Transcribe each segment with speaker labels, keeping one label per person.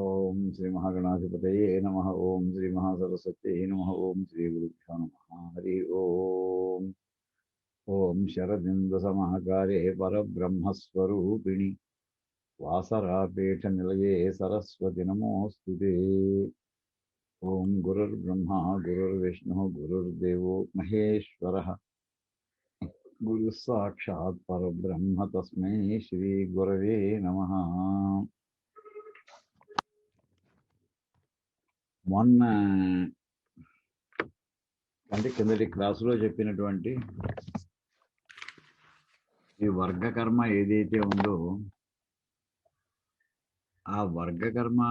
Speaker 1: ఓం శ్రీ మహాగణాధిపతయే నమః. ఓం శ్రీ మహాసరస్వత్యై నమః. ఓం శ్రీ గురుభ్యో నమః. హరి ఓం. ఓం శరదిందసమహకారే పరబ్రహ్మస్వరూపిణి వాసరాపీఠ నిలయే సరస్వతి నమోస్తుతే. ఓం గురుర్బ్రహ్మ గురుర్విష్ణు గురుర్దేవో మహేశ్వరః. గురు సాక్షాత్ పరబ్రహ్మ తస్మై శ్రీ గురవే నమః. మొన్న అంటే కిందటి క్లాసులో చెప్పినటువంటి ఈ వర్గకర్మ ఏదైతే ఉందో ఆ వర్గకర్మ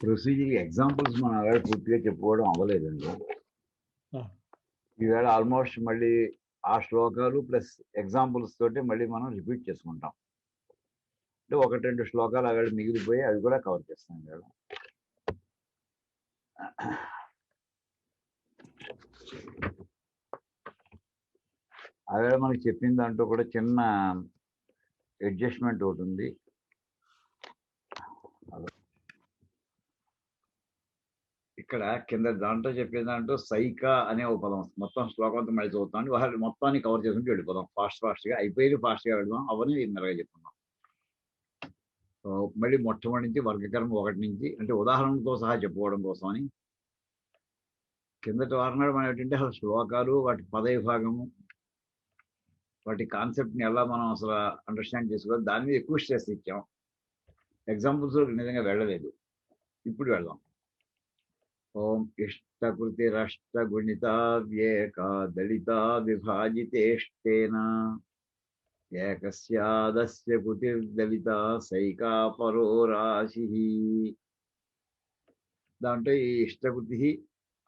Speaker 1: ప్రొసీజర్ ఎగ్జాంపుల్స్ మనం అలాగే పూర్తిగా చెప్పుకోవడం అవ్వలేదండి. ఈవేళ ఆల్మోస్ట్ మళ్ళీ ఆ శ్లోకాలు ప్లస్ ఎగ్జాంపుల్స్ తోటి మళ్ళీ మనం రిపీట్ చేసుకుంటాం. అంటే ఒకటి రెండు శ్లోకాలు అక్కడ మిగిలిపోయి అవి కూడా కవర్ చేస్తాం కదా. అదే మనకి చెప్పిన దాంట్లో కూడా చిన్న అడ్జస్ట్మెంట్ ఒకటి ఉంది. ఇక్కడ కింద దాంట్లో చెప్పే దాంట్లో సైకా అనే ఒక పదం వస్తుంది. మొత్తం శ్లోకంతో మళ్ళీ చదువుతాం. వాళ్ళు మొత్తాన్ని కవర్ చేసుకుంటూ వెళ్ళిపోదాం. ఫాస్ట్గా అయిపోయి ఫాస్ట్గా వెళ్దాం. అవన్నీ మెరగా చెప్పుకుందాం. మళ్ళీ మొట్టమొదటి నుంచి వర్గకర్మ ఒకటి నుంచి అంటే ఉదాహరణతో సహా చెప్పుకోవడం కోసం అని కిందటి వారం మనం ఏంటంటే అసలు శ్లోకాలు వాటి పద విభాగము వాటి కాన్సెప్ట్ని ఎలా మనం అసలు అండర్స్టాండ్ చేసుకోవాలి దాని మీద ఎక్కువ స్ట్రెస్ ఇచ్చాం. ఎగ్జాంపుల్స్ నిజంగా వెళ్ళలేదు. ఇప్పుడు వెళ్దాం. ఓం ఇష్టకృతిరష్టగుణితా వ్యేకా దళితా విభాజితేష్టేన ఏకస్యాదస్య కృతిర్దళితా సైకా పరో రాశి. దాంట్లో ఈ ఇష్టకృతి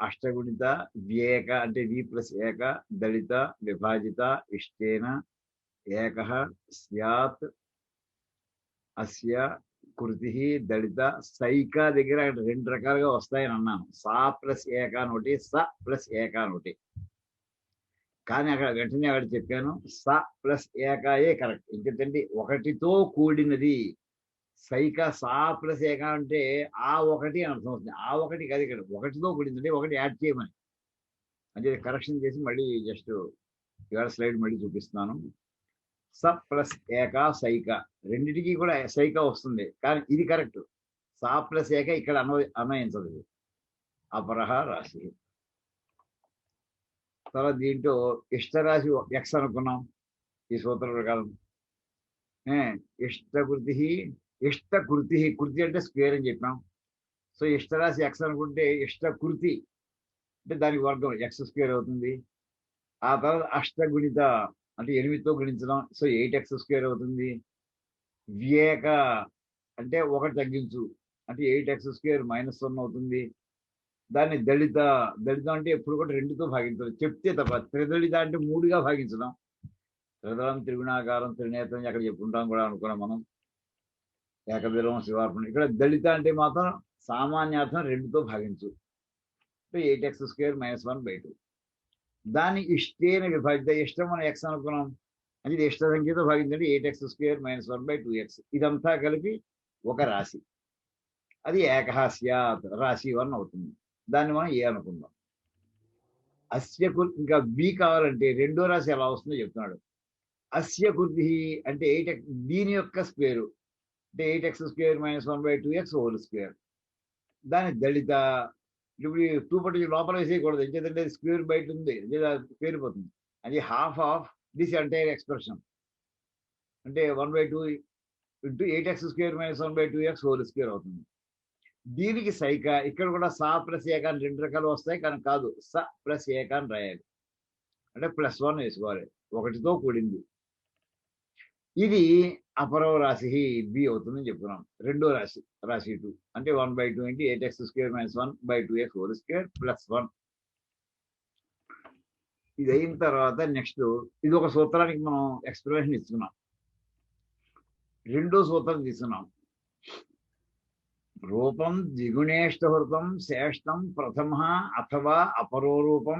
Speaker 1: అష్టగుణిత వ్యేక అంటే వి ప్లస్ ఏక దళిత విభాజిత ఇష్టేన ఏక స్యాత్ అస్య కృతి దళిత సైక దగ్గర రెండు రకాలుగా వస్తాయని అన్నాను. సా ప్లస్ ఏక నోటి స ప్లస్ ఏక నోటి. కానీ అక్కడ వెంటనే అక్కడ చెప్పాను స ప్లస్ ఏకాయే కరెక్ట్. ఎందుకంటే ఒకటితో కూడినది సైక. సా ప్లస్ ఏక అంటే ఆ ఒకటి అని అర్థం అవుతుంది. ఆ ఒకటి కాదు, ఇక్కడ ఒకటితో కూడింది ఒకటి యాడ్ చేయమని. అంటే కరెక్షన్ చేసి మళ్ళీ జస్ట్ ఇవాళ స్లైడ్ మళ్ళీ చూపిస్తున్నాను. స ప్లస్ ఏక సైక రెండిటికి కూడా సైక వస్తుంది, కానీ ఇది కరెక్ట్. సా ప్లస్ ఏక ఇక్కడ అన్వయించదు. అపరహ రాశి. తర్వాత దీంట్లో ఇష్టరాశి ఎక్స్ అనుకున్నాం ఈ సూత్ర ప్రకారం. ఇష్టకృతి కృతి అంటే స్క్వేర్ అని చెప్పాం. సో ఇష్టరాశి ఎక్స్ అనుకుంటే ఇష్టకృతి అంటే దానికి వర్గం ఎక్స్ స్క్వేర్ అవుతుంది. ఆ తర్వాత అష్టగుణిత అంటే 8తో గుణించడం. సో 8x స్క్వేర్ అవుతుంది. వ్యేక అంటే ఒకటి తగ్గించు అంటే 8x స్క్వేర్ -1 అవుతుంది. దాన్ని దళిత అంటే ఎప్పుడు కూడా 2తో భాగించడం చెప్తే తప్ప. త్రిదళిత అంటే 3గా భాగించడం. త్రిదళం త్రిగుణాకారం త్రినేత్రం ఎక్కడ చెప్పుకుంటాం కూడా అనుకున్నాం మనం. ఏకబిలం శివార్పణ. ఇక్కడ దళిత అంటే మాత్రం సామాన్యార్థం 2తో భాగించు. 8x square -1/2. దాన్ని ఇష్టేన విభజిత. ఇష్టం మనం ఎక్స్ అనుకున్నాం అంటే ఇది ఇష్ట సంఖ్యతో భాగించండి. 8x square -1/2x. ఇదంతా కలిపి ఒక రాశి. అది ఏకహాస్యాత్ రాశి 1 అవుతుంది. దాన్ని మనం ఏ అనుకుందాం. అస్య ఇంకా బి కావాలంటే రెండో రాశి ఎలా వస్తుందో చెప్తున్నాడు. అస్య కృతి అంటే 8x దీని యొక్క స్క్వేరు అంటే 8x square -1/2x whole square. దాని దళిత. ఇప్పుడు 2 పట్టు లోపల వేసేయకూడదు, ఎందుకంటే స్క్వేర్ బయట ఉంది, పేరిపోతుంది. అది half of this entire expression అంటే 1/2 into 8x square -1/2x whole square అవుతుంది. దీనికి సైక. ఇక్కడ కూడా సా ప్లస్ ఏక అని 2 రకాలు వస్తాయి, కానీ కాదు స ప్లస్ ఏక అని రాయాలి. అంటే +1 వేసుకోవాలి, ఒకటితో కూడింది. ఇది అపరవ రాశి బి అవుతుందని చెప్తున్నాం. రెండో రాశి రాశి 2 అంటే 1/2 into 8x square -1/2x whole square +1. ఇది అయిన తర్వాత నెక్స్ట్ ఇది ఒక సూత్రానికి మనం ఎక్స్ప్లెనేషన్ ఇస్తున్నాం. రెండో సూత్రం తీసుకున్నాం. రూపం ద్విగుణేష్టహృతం శ్రేష్టం ప్రథమ అథవా అపరో రూపం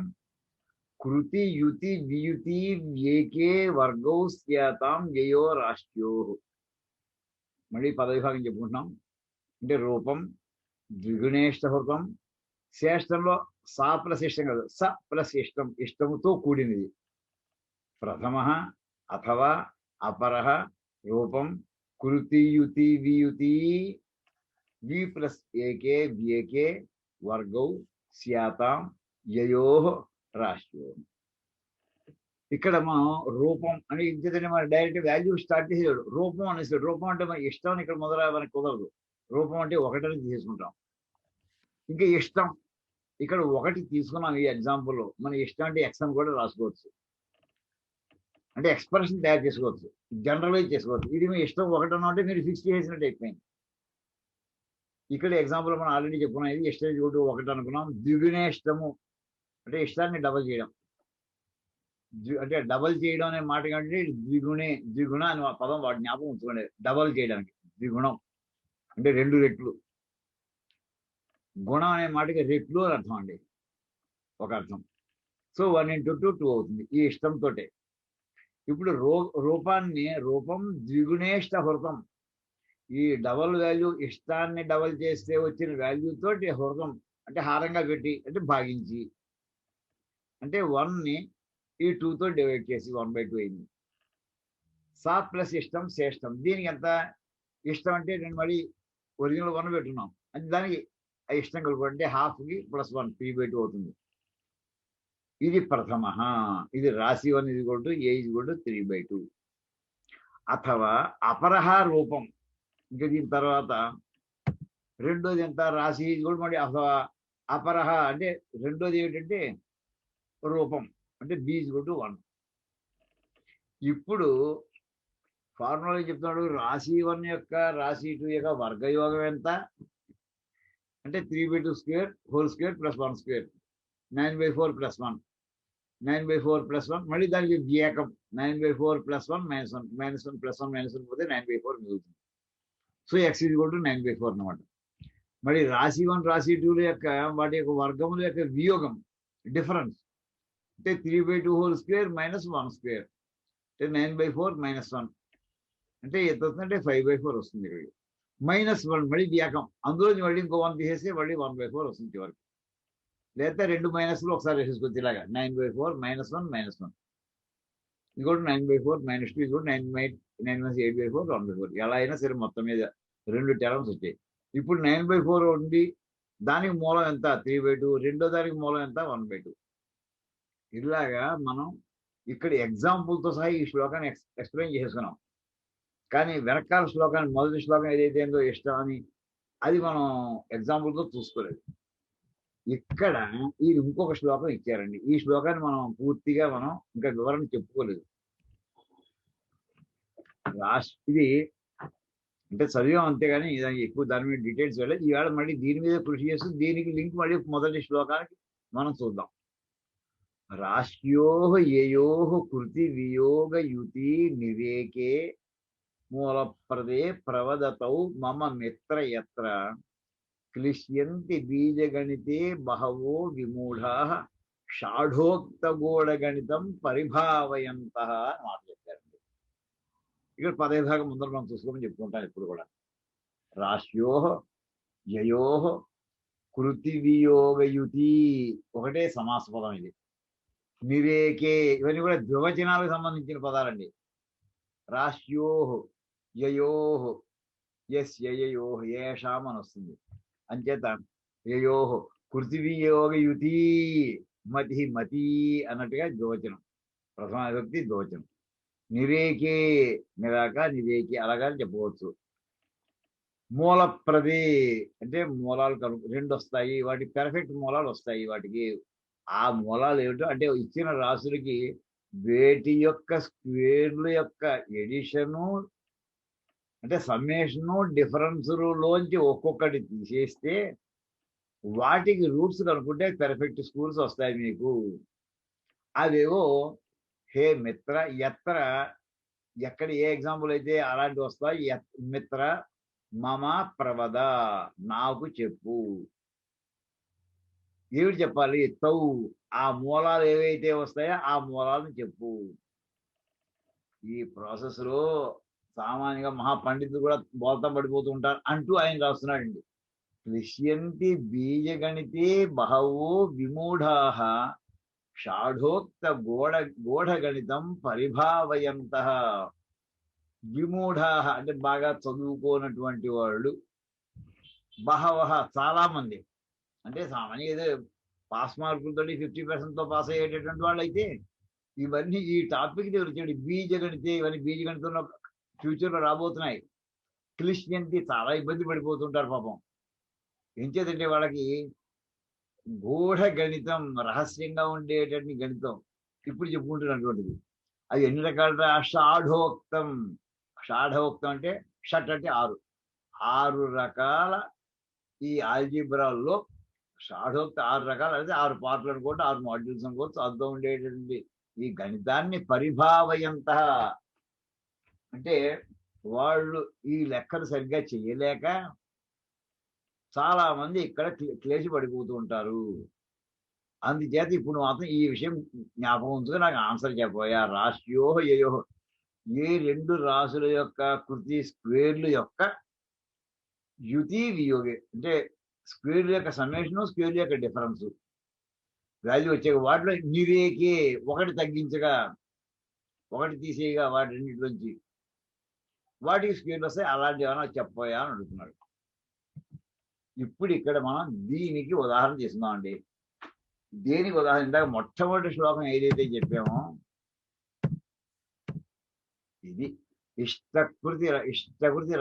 Speaker 1: కృతి యుతి వియుతి వ్యేకే వర్గౌ స్యాతాం వ్యయో రాష్ట్యో. మళ్ళీ పద విభాగం చెప్పుకుంటున్నాం. అంటే రూపం, ద్విగుణేష్టహృతం, శ్రేష్టంలో సా ప్లస్ ఇష్టం కాదు, స ప్లస్ ఇష్టం, ఇష్టముతో కూడినది. ప్రథమ అథవా అపర రూపం కృతియుతి వియుతి వి ప్లస్ ఏకే వ్యేకే వర్గౌ స్యాతాం యయో రాష్ట్రో. ఇక్కడ మనం రూపం అని ఇంకేదంటే మన డైరెక్ట్ వాల్యూ స్టార్ట్ చేసేవాడు రూపం అనేసి. రూపం అంటే మన ఇష్టం ఇక్కడ మనకి కుదరదు. రూపం అంటే ఒకటని తీసుకుంటాం. ఇంకా ఇష్టం ఇక్కడ ఒకటి తీసుకున్నాం. ఈ ఎగ్జాంపుల్లో మన ఇష్టం అంటే ఎక్స్ అని కూడా రాసుకోవచ్చు. అంటే ఎక్స్ప్రెషన్ తయారు చేసుకోవచ్చు, జనరలైజ్ చేసుకోవచ్చు. ఇది మీ ఇష్టం ఒకటి అంటే మీరు ఫిక్స్ చేసినట్టు అయిపోయింది. ఇక్కడ ఎగ్జాంపుల్ మనం ఆల్రెడీ చెప్పుకున్నాం. ఇది ఇష్టం కూడా ఒకటి అనుకున్నాం. ద్విగుణేష్టము అంటే ఇష్టాన్ని డబల్ చేయడం. అంటే డబల్ చేయడం అనే మాట కంటే ద్విగుణ అని పదం వాటి జ్ఞాపకం ఉంచుకోండి. డబల్ చేయడానికి ద్విగుణం అంటే 2 రెట్లు. గుణం అనే మాటకి రెట్లు అని అర్థం అండి, ఒక అర్థం. సో 1 × 2 2 అవుతుంది ఈ ఇష్టంతో. ఇప్పుడు రూపం ద్విగుణేష్టహృతం. ఈ డబల్ వాల్యూ ఇష్టాన్ని డబల్ చేస్తే వచ్చిన వాల్యూ తోటి హృతం అంటే హారంగా పెట్టి అంటే భాగించి అంటే 1ని ఈ 2తో డివైడ్ చేసి 1/2 అయింది. సా ప్లస్ ఇష్టం శ్రేష్టం. దీనికి ఎంత ఇష్టం అంటే నేను మళ్ళీ ఒరిజినల్ 1 పెట్టున్నాం అంటే దానికి ఇష్టం కలుపుకుంటే హాఫ్కి +1 3/2 అవుతుంది. ఇది ప్రథమ. ఇది రాశి 1 = a = 3/2. అథవా అపరహ రూపం. ఇంకా దీని తర్వాత రెండోది ఎంత రాశి కూడా మళ్ళీ అథవా అపరహ అంటే రెండోది ఏమిటంటే రూపం అంటే b = 1. ఇప్పుడు ఫార్ములా చెప్తున్నాడు. రాశి 1 యొక్క రాశి 2 యొక్క వర్గయోగం ఎంత అంటే 3/2² హోల్ స్క్వేర్ +1², 9/4 +1, 9/4 +1 మళ్ళీ దానికి వ్యేకం 9/4 +1 -1 +1 పోతే 9/4 మిగులుతుంది. సో x = 9/4 అన్నమాట. మరి రాశి 1 రాశి 2 యొక్క వాటి యొక్క వర్గముల యొక్క వియోగం డిఫరెన్స్ అంటే 3/2 హోల్ స్క్వేర్ -1² అంటే 9/4 -1 అంటే ఎంత వస్తుందంటే 5/4 వస్తుంది. ఇక్కడ -1 మళ్ళీ వ్యాకం, అందులో మళ్ళీ ఇంకో 1 తీసేస్తే మళ్ళీ 1/4 వస్తుంది చివరికి. లేదా 2 మైనస్లు ఒకసారి వేసేసుకోవచ్చు ఇలాగా 9/4 -1 -1 ఇది కూడా 9/4 -2 ఇది కూడా 9 - 8/4 1/4. ఎలా అయినా సరే మొత్తం మీద 2 టర్మ్స్ వచ్చాయి. ఇప్పుడు 9/4 ఉండి దానికి మూలం ఎంత 3/2, రెండో దానికి మూలం ఎంత 1/2. ఇలాగా మనం ఇక్కడ ఎగ్జాంపుల్తో సహా ఈ శ్లోకాన్ని ఎక్స్ప్లెయిన్ చేసుకున్నాం. కానీ వెనకాల శ్లోకాన్ని మొదటి శ్లోకం ఏదైతే ఏందో ఇష్టం అని అది మనం ఎగ్జాంపుల్తో చూసుకోలేదు. ఇక్కడ ఈ ఇంకొక శ్లోకం ఇచ్చారండి. ఈ శ్లోకాన్ని మనం పూర్తిగా మనం ఇంకా వివరణ చెప్పుకోలేదు. ఇది అంటే చదివాం అంతేగాని ఎక్కువ దాని మీద డీటెయిల్స్ వెళ్ళి ఈవేళ మళ్ళీ దీని మీద కృషి చేస్తూ దీనికి లింక్ మళ్ళీ మొదటి శ్లోకానికి మనం చూద్దాం. రాష్ట్యో యయో కృతి వియోగ యుతి నిరేకే మూలప్రదే ప్రవదతౌ మమ మిత్ర యత్ర క్లిశ్యంతి బీజగణితే బహవో విమూఢాః షాఢోక్తగోళగణితం పరిభావయంతః అని మాట చెప్పారండి. ఇక్కడ పదవిభాగం ముందర మనం చూసుకోమని చెప్పుకుంటాం ఎప్పుడు కూడా. రాశ్యో యయో కృతి వియోగయుతి ఒకటే సమాస పదం ఇది. నిరేకే ఇవన్నీ కూడా ద్వివచనాలకు సంబంధించిన పదాలండి. రాశ్యో యయో యస్యయో ఏషాం అని వస్తుంది. అంచేత యయో కృతివియోగయుతి మతి మతి అన్నట్టుగా ద్వివచనం, ప్రథమ విభక్తి ద్వివచనం. నిరేకే నిరాక నిరేకే అలాగా చెప్పవచ్చు. మూలప్రదే అంటే మూలాలు 2 వస్తాయి, వాటి పెర్ఫెక్ట్ మూలాలు వస్తాయి. వాటికి ఆ మూలాలు ఏమిటో అంటే ఇచ్చిన రాశులకి వేటి యొక్క స్క్వేర్ల యొక్క ఎడిషను అంటే సమ్మేషను డిఫరెన్స్లోంచి ఒక్కొక్కటి తీసేస్తే వాటికి రూట్స్ కనుక్కుంటే పెర్ఫెక్ట్ స్కూల్స్ వస్తాయి మీకు. అవేవో హే మిత్ర ఎత్ర ఎక్కడ ఏ ఎగ్జాంపుల్ అయితే అలాంటివి వస్తాయి. మిత్ర మమ ప్రవద నాకు చెప్పు. ఏమిటి చెప్పాలి? తౌ ఆ మూలాలు ఏవైతే వస్తాయో ఆ మూలాలను చెప్పు. ఈ ప్రాసెస్లో సామాన్యంగా మహాపండితులు కూడా బోల్తా పడిపోతూ ఉంటారు అంటూ ఆయన రాస్తున్నాడండి. క్లిశ్యంతి బీజగణితే బహవో విమూఢాః షాఢోక్త గూఢగణితం పరిభావయంతః. విమూఢాః అంటే బాగా చదువుకోనటువంటి వాళ్ళు, బహవః చాలా మంది, అంటే సామాన్యంగా ఏదో పాస్ మార్కులతో 50% పాస్ అయ్యేటటువంటి వాళ్ళు అయితే ఇవన్నీ ఈ టాపిక్ దగ్గర వచ్చాడు. బీజగణితే, ఇవన్నీ బీజగణితంలో ఫ్యూచర్లో రాబోతున్నాయి. క్లిశ్యంతి చాలా ఇబ్బంది పడిపోతుంటారు పాపం. ఏం చేతంటే వాళ్ళకి గూఢ గణితం, రహస్యంగా ఉండేటటువంటి గణితం ఇప్పుడు చెప్పుకుంటున్నటువంటిది. అది ఎన్ని రకాల షాఢోక్తం. షాఢోక్తం అంటే షట్ అంటే 6. 6 రకాల ఈ ఆల్జీబ్రాల్లో షాఢోక్త 6 రకాలు, అయితే 6 పార్ట్లు అనుకోండి, 6 మాడ్యూల్స్ అనుకోవచ్చు. అందులో ఉండేటటువంటి ఈ గణితాన్ని పరిభావయంత అంటే వాళ్ళు ఈ లెక్కలు సరిగ్గా చేయలేక చాలా మంది ఇక్కడ క్లేశ పడిపోతూ ఉంటారు. అందుచేత ఇప్పుడు మాత్రం ఈ విషయం జ్ఞాపకం ఉంచుగా నాకు ఆన్సర్ చెప్పబోయా. రాశియో యయో, ఏ 2 రాశుల యొక్క కృతి స్క్వేర్లు యొక్క యుతి వియోగి, అంటే స్క్వేర్ల యొక్క సమ్మేషను, స్క్వేర్ల యొక్క డిఫరెన్స్ వాల్యూ వచ్చే వాటిలో నిరేకే, ఒకటి తగ్గించగా, ఒకటి తీసేయగా, వాటి రెండింటిలోంచి వాటికి స్క్వేర్లు వస్తాయి. అలాంటివి ఏమైనా చెప్పబోయా అని అడుగుతున్నాడు. ఇప్పుడు ఇక్కడ మనం దీనికి ఉదాహరణ తీసుకుందామండి. దేనికి ఉదాహరణ? ఇందాక మొట్టమొదటి శ్లోకం ఏదైతే చెప్పామో ఇది ఇష్టకృతి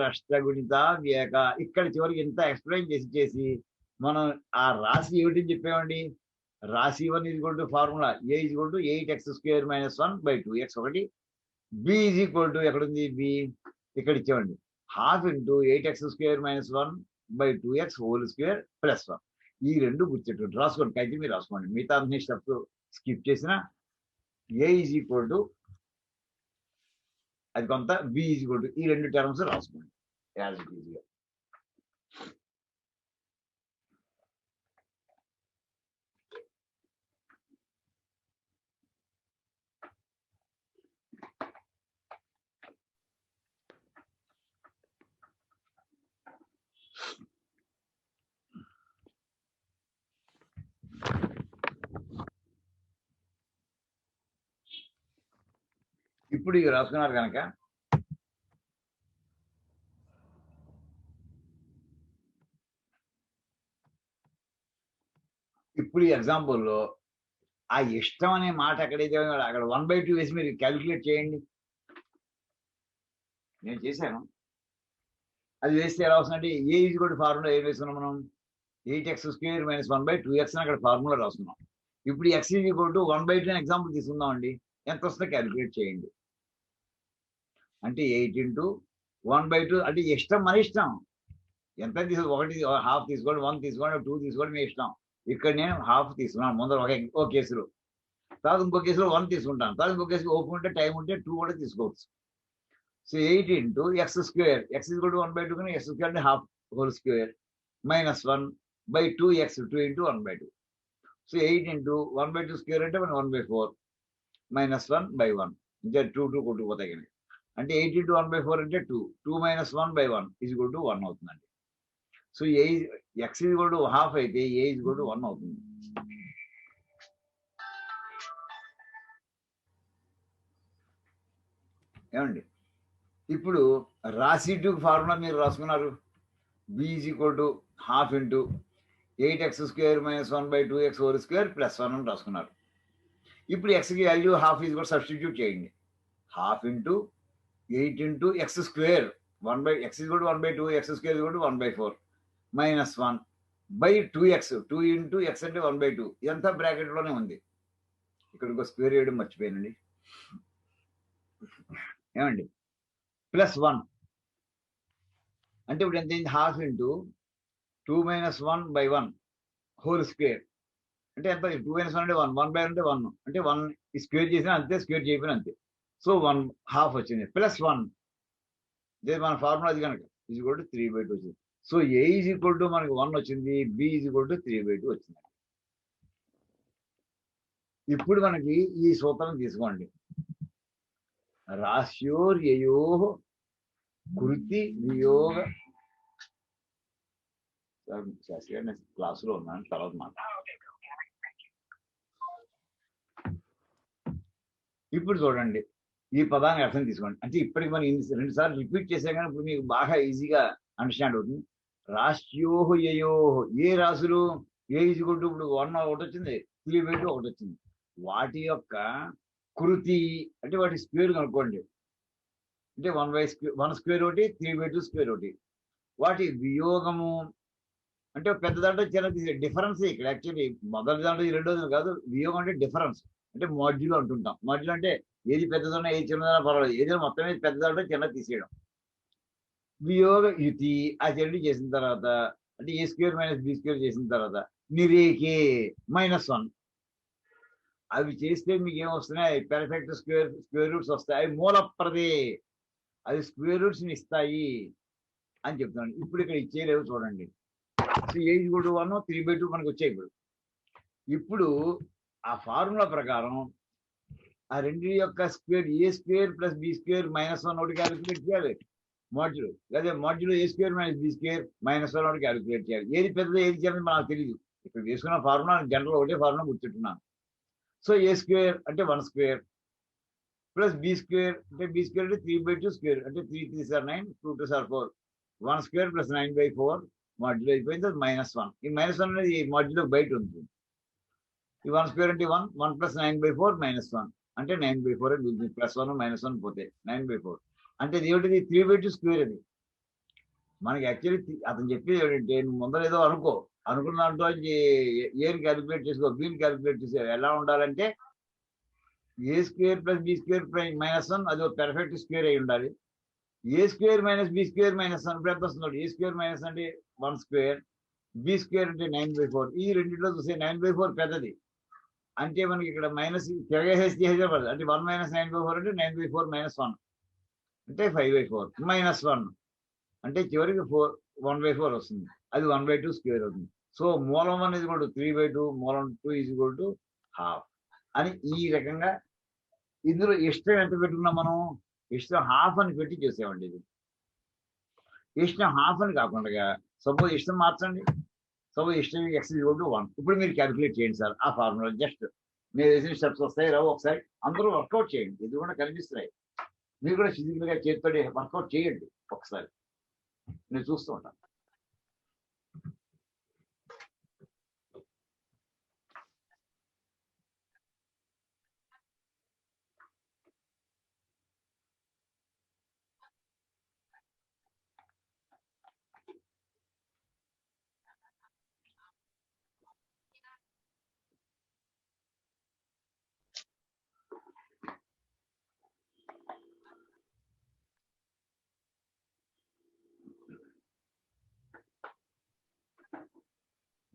Speaker 1: రష్టగుణిత వ్యక. ఇక్కడ చివరికి ఇంత ఎక్స్ప్లెయిన్ చేసి మనం ఆ రాశి ఏమిటని చెప్పామండి. రాశి 1 ఫార్ములా a = 8x² - 1/2x ఒకటి. b = ఎక్కడుంది b, ఇక్కడ ఇచ్చామండి. 1/2 × 8x² - 1/2x² + 1. ఈ 2 గుర్తెట్టుకోండి, రాసుకోండి, అయితే మీరు రాసుకోండి. మిగతా అన్ని స్టెప్స్ స్కిప్ చేసిన a = అది కొంత, b = ఈ 2 టర్మ్స్ రాసుకోండి యాజ్ ఇట్ ఈజ్గా. ఇప్పుడు ఇవి రాసుకున్నారు కనుక ఇప్పుడు ఈ ఎగ్జాంపుల్లో ఆ ఇష్టం అనే మాట ఎక్కడైతే అక్కడ 1/2 వేసి మీరు క్యాలిక్యులేట్ చేయండి. నేను చేశాను. అది వేస్తే ఎలా వస్తుందంటే a = ఫార్ములా ఏం వేసుకున్నాం మనం, 8x² - 1/2x అని అక్కడ ఫార్ములా రాసుకున్నాం. ఇప్పుడు x = 1/2 అని ఎగ్జాంపుల్ తీసుకుందాం అండి. ఎంత వస్తుందో క్యాలిక్యులేట్ చేయండి. అంటే 8 × 1/2 అంటే ఇష్టం, మన ఇష్టం. ఎంత తీసుకోండి, 1 ½ తీసుకోండి, 1 తీసుకోండి, 2 తీసుకోండి, మీ ఇష్టం. ఇక్కడ నేను 1/2 తీసుకున్నాను ముందర ఒక కేసులో. తర్వాత ఇంకో కేసులో 1 తీసుకుంటాను. తర్వాత ఇంకో కేసులో ఓపెన్ ఉంటే, టైం ఉంటే 2 కూడా తీసుకోవచ్చు. సో 8 × x², x = 1/2 కానీ x² అంటే ½ -1/2x, 2 × 1/2. సో 8 × 1/2² అంటే 1/4 -1/1, ఇంకా 2 కొట్టుకుపోతాయి కానీ. అంటే 8 × 1/4 అంటే 2 - 1/1 = 1 అవుతుందండి. సో x = ½ అయితే a = 1 అవుతుంది. ఏమండి? ఇప్పుడు రాశి 2 ఫార్ములా మీరు రాసుకున్నారు. b = ½ × 8x² - 1/2x² + 1 అని రాసుకున్నారు. ఇప్పుడు xకి వాల్యూ ½ కూడా సబ్స్టిట్యూట్ చేయండి. 1/2 × 8 × x², x = 1/2, x² = 1/4 -1/2x, 2 × x అంటే 1/2. ఇదంతా బ్రాకెట్లోనే ఉంది. ఇక్కడ ఇంకో స్క్వేర్ వేయడం మర్చిపోయానండి. ఏమండి? +1 అంటే ఇప్పుడు ఎంత అయింది? 1/2 × 2 - 1/1 2 అంటే ఎంత? 2 - 1 అంటే 1, 1/1 అంటే 1, అంటే 1 స్క్వేర్ చేసినా అంతే, స్క్వేర్ చేయకపోయినా అంతే. సో 1/2 వచ్చింది. +1 మన ఫార్ములా అది కనుక = 3/2 వచ్చింది. సో a = మనకి 1 వచ్చింది, b = 3/2 వచ్చింది. ఇప్పుడు మనకి ఈ సూత్రం తీసుకోండి. రాశ్యోర్యయో కృతి వియోగ శాస్త్రి గారు నేను క్లాసులో ఉన్నాను, తర్వాత మాట. ఇప్పుడు చూడండి, ఈ పదాన్ని అర్థం తీసుకోండి. అంటే ఇప్పటికి మనం 2 సార్లు రిపీట్ చేసాం కానీ ఇప్పుడు మీకు బాగా ఈజీగా అండర్స్టాండ్ అవుతుంది. రాశ్యోహు యయోహు, ఏ రాశులు ఏ ఈజుకుంటూ ఇప్పుడు 1 ఒకటి వచ్చింది, 3/2 ఒకటి వచ్చింది. వాటి యొక్క కృతి అంటే వాటి స్క్వేర్ కనుక్కోండి. అంటే 1 స్క్వేర్ ఒకటి, 3/2 స్క్వేర్ ఒకటి. వాటి వియోగము అంటే పెద్ద దాంట్లో చిన్న డిఫరెన్స్ ఇక్కడ. యాక్చువల్లీ మొదటి దాంట్లో రెండోది కాదు, వియోగం అంటే డిఫరెన్స్. అంటే మాడ్యులో అంటుంటాం. మాడ్యులో అంటే ఏది పెద్దదన్నా ఏది చిన్నదన్నా పర్వాలేదు, ఏదైనా మొత్తం మీద పెద్ద దాంట్లో చిన్న తీసేయడం. వియోగ యుతి ఆ చెల్లి చేసిన తర్వాత అంటే ఏ స్క్వేర్ మైనస్ బి స్క్వేర్ చేసిన తర్వాత నిరేకే -1 అవి చేస్తే మీకు ఏమొస్తున్నాయి? పెర్ఫెక్ట్ స్క్వేర్ రూట్స్ వస్తాయి. అవి మూలప్రదే, అవి స్క్వేర్ రూట్స్ ని ఇస్తాయి అని చెప్తున్నాను. ఇప్పుడు ఇక్కడ ఇచ్చేయలేవు చూడండి. సో ఏజ్ కూడా 1, 3/2 మనకు వచ్చాయి. ఇప్పుడు ఆ ఫార్ములా ప్రకారం ఆ రెండు యొక్క square, A square plus B square -1 ఒకటి క్యాలిక్యులేట్ చేయాలి మాడ్యులో, లేదా మాడ్యులో ఏ స్క్వేర్ మైనస్ బి స్క్వేర్ -1 ఒకటి క్యాలిక్యులేట్ చేయాలి. ఏది పెద్దదో ఏది చిన్నది మనకు తెలియదు. ఇక్కడ వేసుకున్న ఫార్ములా జనరల్ ఒకటే ఫార్ములా గుర్తుంటున్నాను. సో ఏ స్క్వేర్ అంటే 1 స్క్వేర్ ప్లస్ బి స్క్వేర్ అంటే బి స్క్వేర్ అంటే 3/2 స్క్వేర్ అంటే 3 3s are 9, 2 2s are 4. 1 square plus 9/4 modulo అయిపోయింది. అది -1. ఈ -1 అనేది మాడ్యులో బయట ఉంటుంది. ఈ 1 స్క్వేర్ అంటే 1, 1 ప్లస్ 9/4 -1 అంటే 9/4 అని ఉంటుంది. +1 -1 పోతే 9/4 అంటే ఇది ఏమిటిది? 3/2 స్క్వేర్. అది మనకి యాక్చువల్లీ అతను చెప్పేది ఏమిటంటే, నువ్వు ముందర ఏదో అనుకున్న దాంట్లో ఏని క్యాలిక్యులేట్ చేసుకో, బీని క్యాలిక్యులేట్ చేసే ఎలా ఉండాలంటే ఏ స్క్వేర్ ప్లస్ బి స్క్వేర్ -1 అది ఒక పెర్ఫెక్ట్ స్క్వేర్ అయి ఉండాలి. ఏ స్క్వేర్ మైనస్ బి స్క్వేర్ -1 ఇప్పుడు ఎంత వస్తుంది? ఏ స్క్వేర్ మైనస్ అంటే 1 స్క్వేర్, బి స్క్వేర్ అంటే 9/4. ఈ రెండింటిలో చూస్తే 9/4 పెద్దది. అంటే మనకి ఇక్కడ మైనస్ తిరగేసేసి చేసేవాళ్ళు. అంటే 1 - 9/4 అంటే 9/4 -1 అంటే 5/4 -1 అంటే చివరికి 1/4 వస్తుంది. అది 1/2 స్క్వేర్ అవుతుంది. సో మూలం 1 is equal to 3/2, మూలం 2 is equal to ½ అని ఈ రకంగా ఇందులో ఇష్టం ఎంత పెట్టుకున్నాం మనం? ఇష్టం ½ అని పెట్టి చేసేవాడి. ఇది ఇష్టం ½ అని కాకుండా సపోజ్ ఇష్టం మార్చండి. సపోజ్ ఇష్టం x is equal to 1. ఇప్పుడు మీరు క్యాలిక్యులేట్ చేయండి సార్ ఆ ఫార్ములా. జస్ట్ మీరు వేసిన స్టెప్స్ వస్తాయి రావు ఒకసారి అందరూ వర్కౌట్ చేయండి. ఇది కూడా కనిపిస్తున్నాయి. మీరు కూడా ఫిజికల్ గా చేతితో వర్కౌట్ చేయండి ఒకసారి. నేను చూస్తూ ఉంటాను.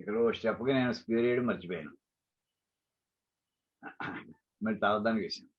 Speaker 1: ఇక్కడ స్టెప్గా నేను స్క్వేర్ చేయడం మర్చిపోయాను. మరి తాగడానికి వేసాను.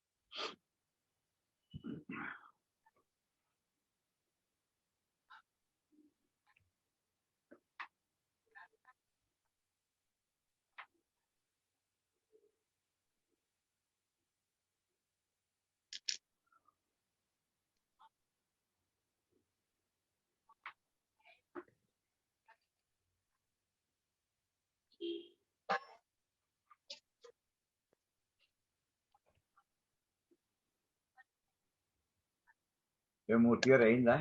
Speaker 1: మూర్తి గారు అయిందా?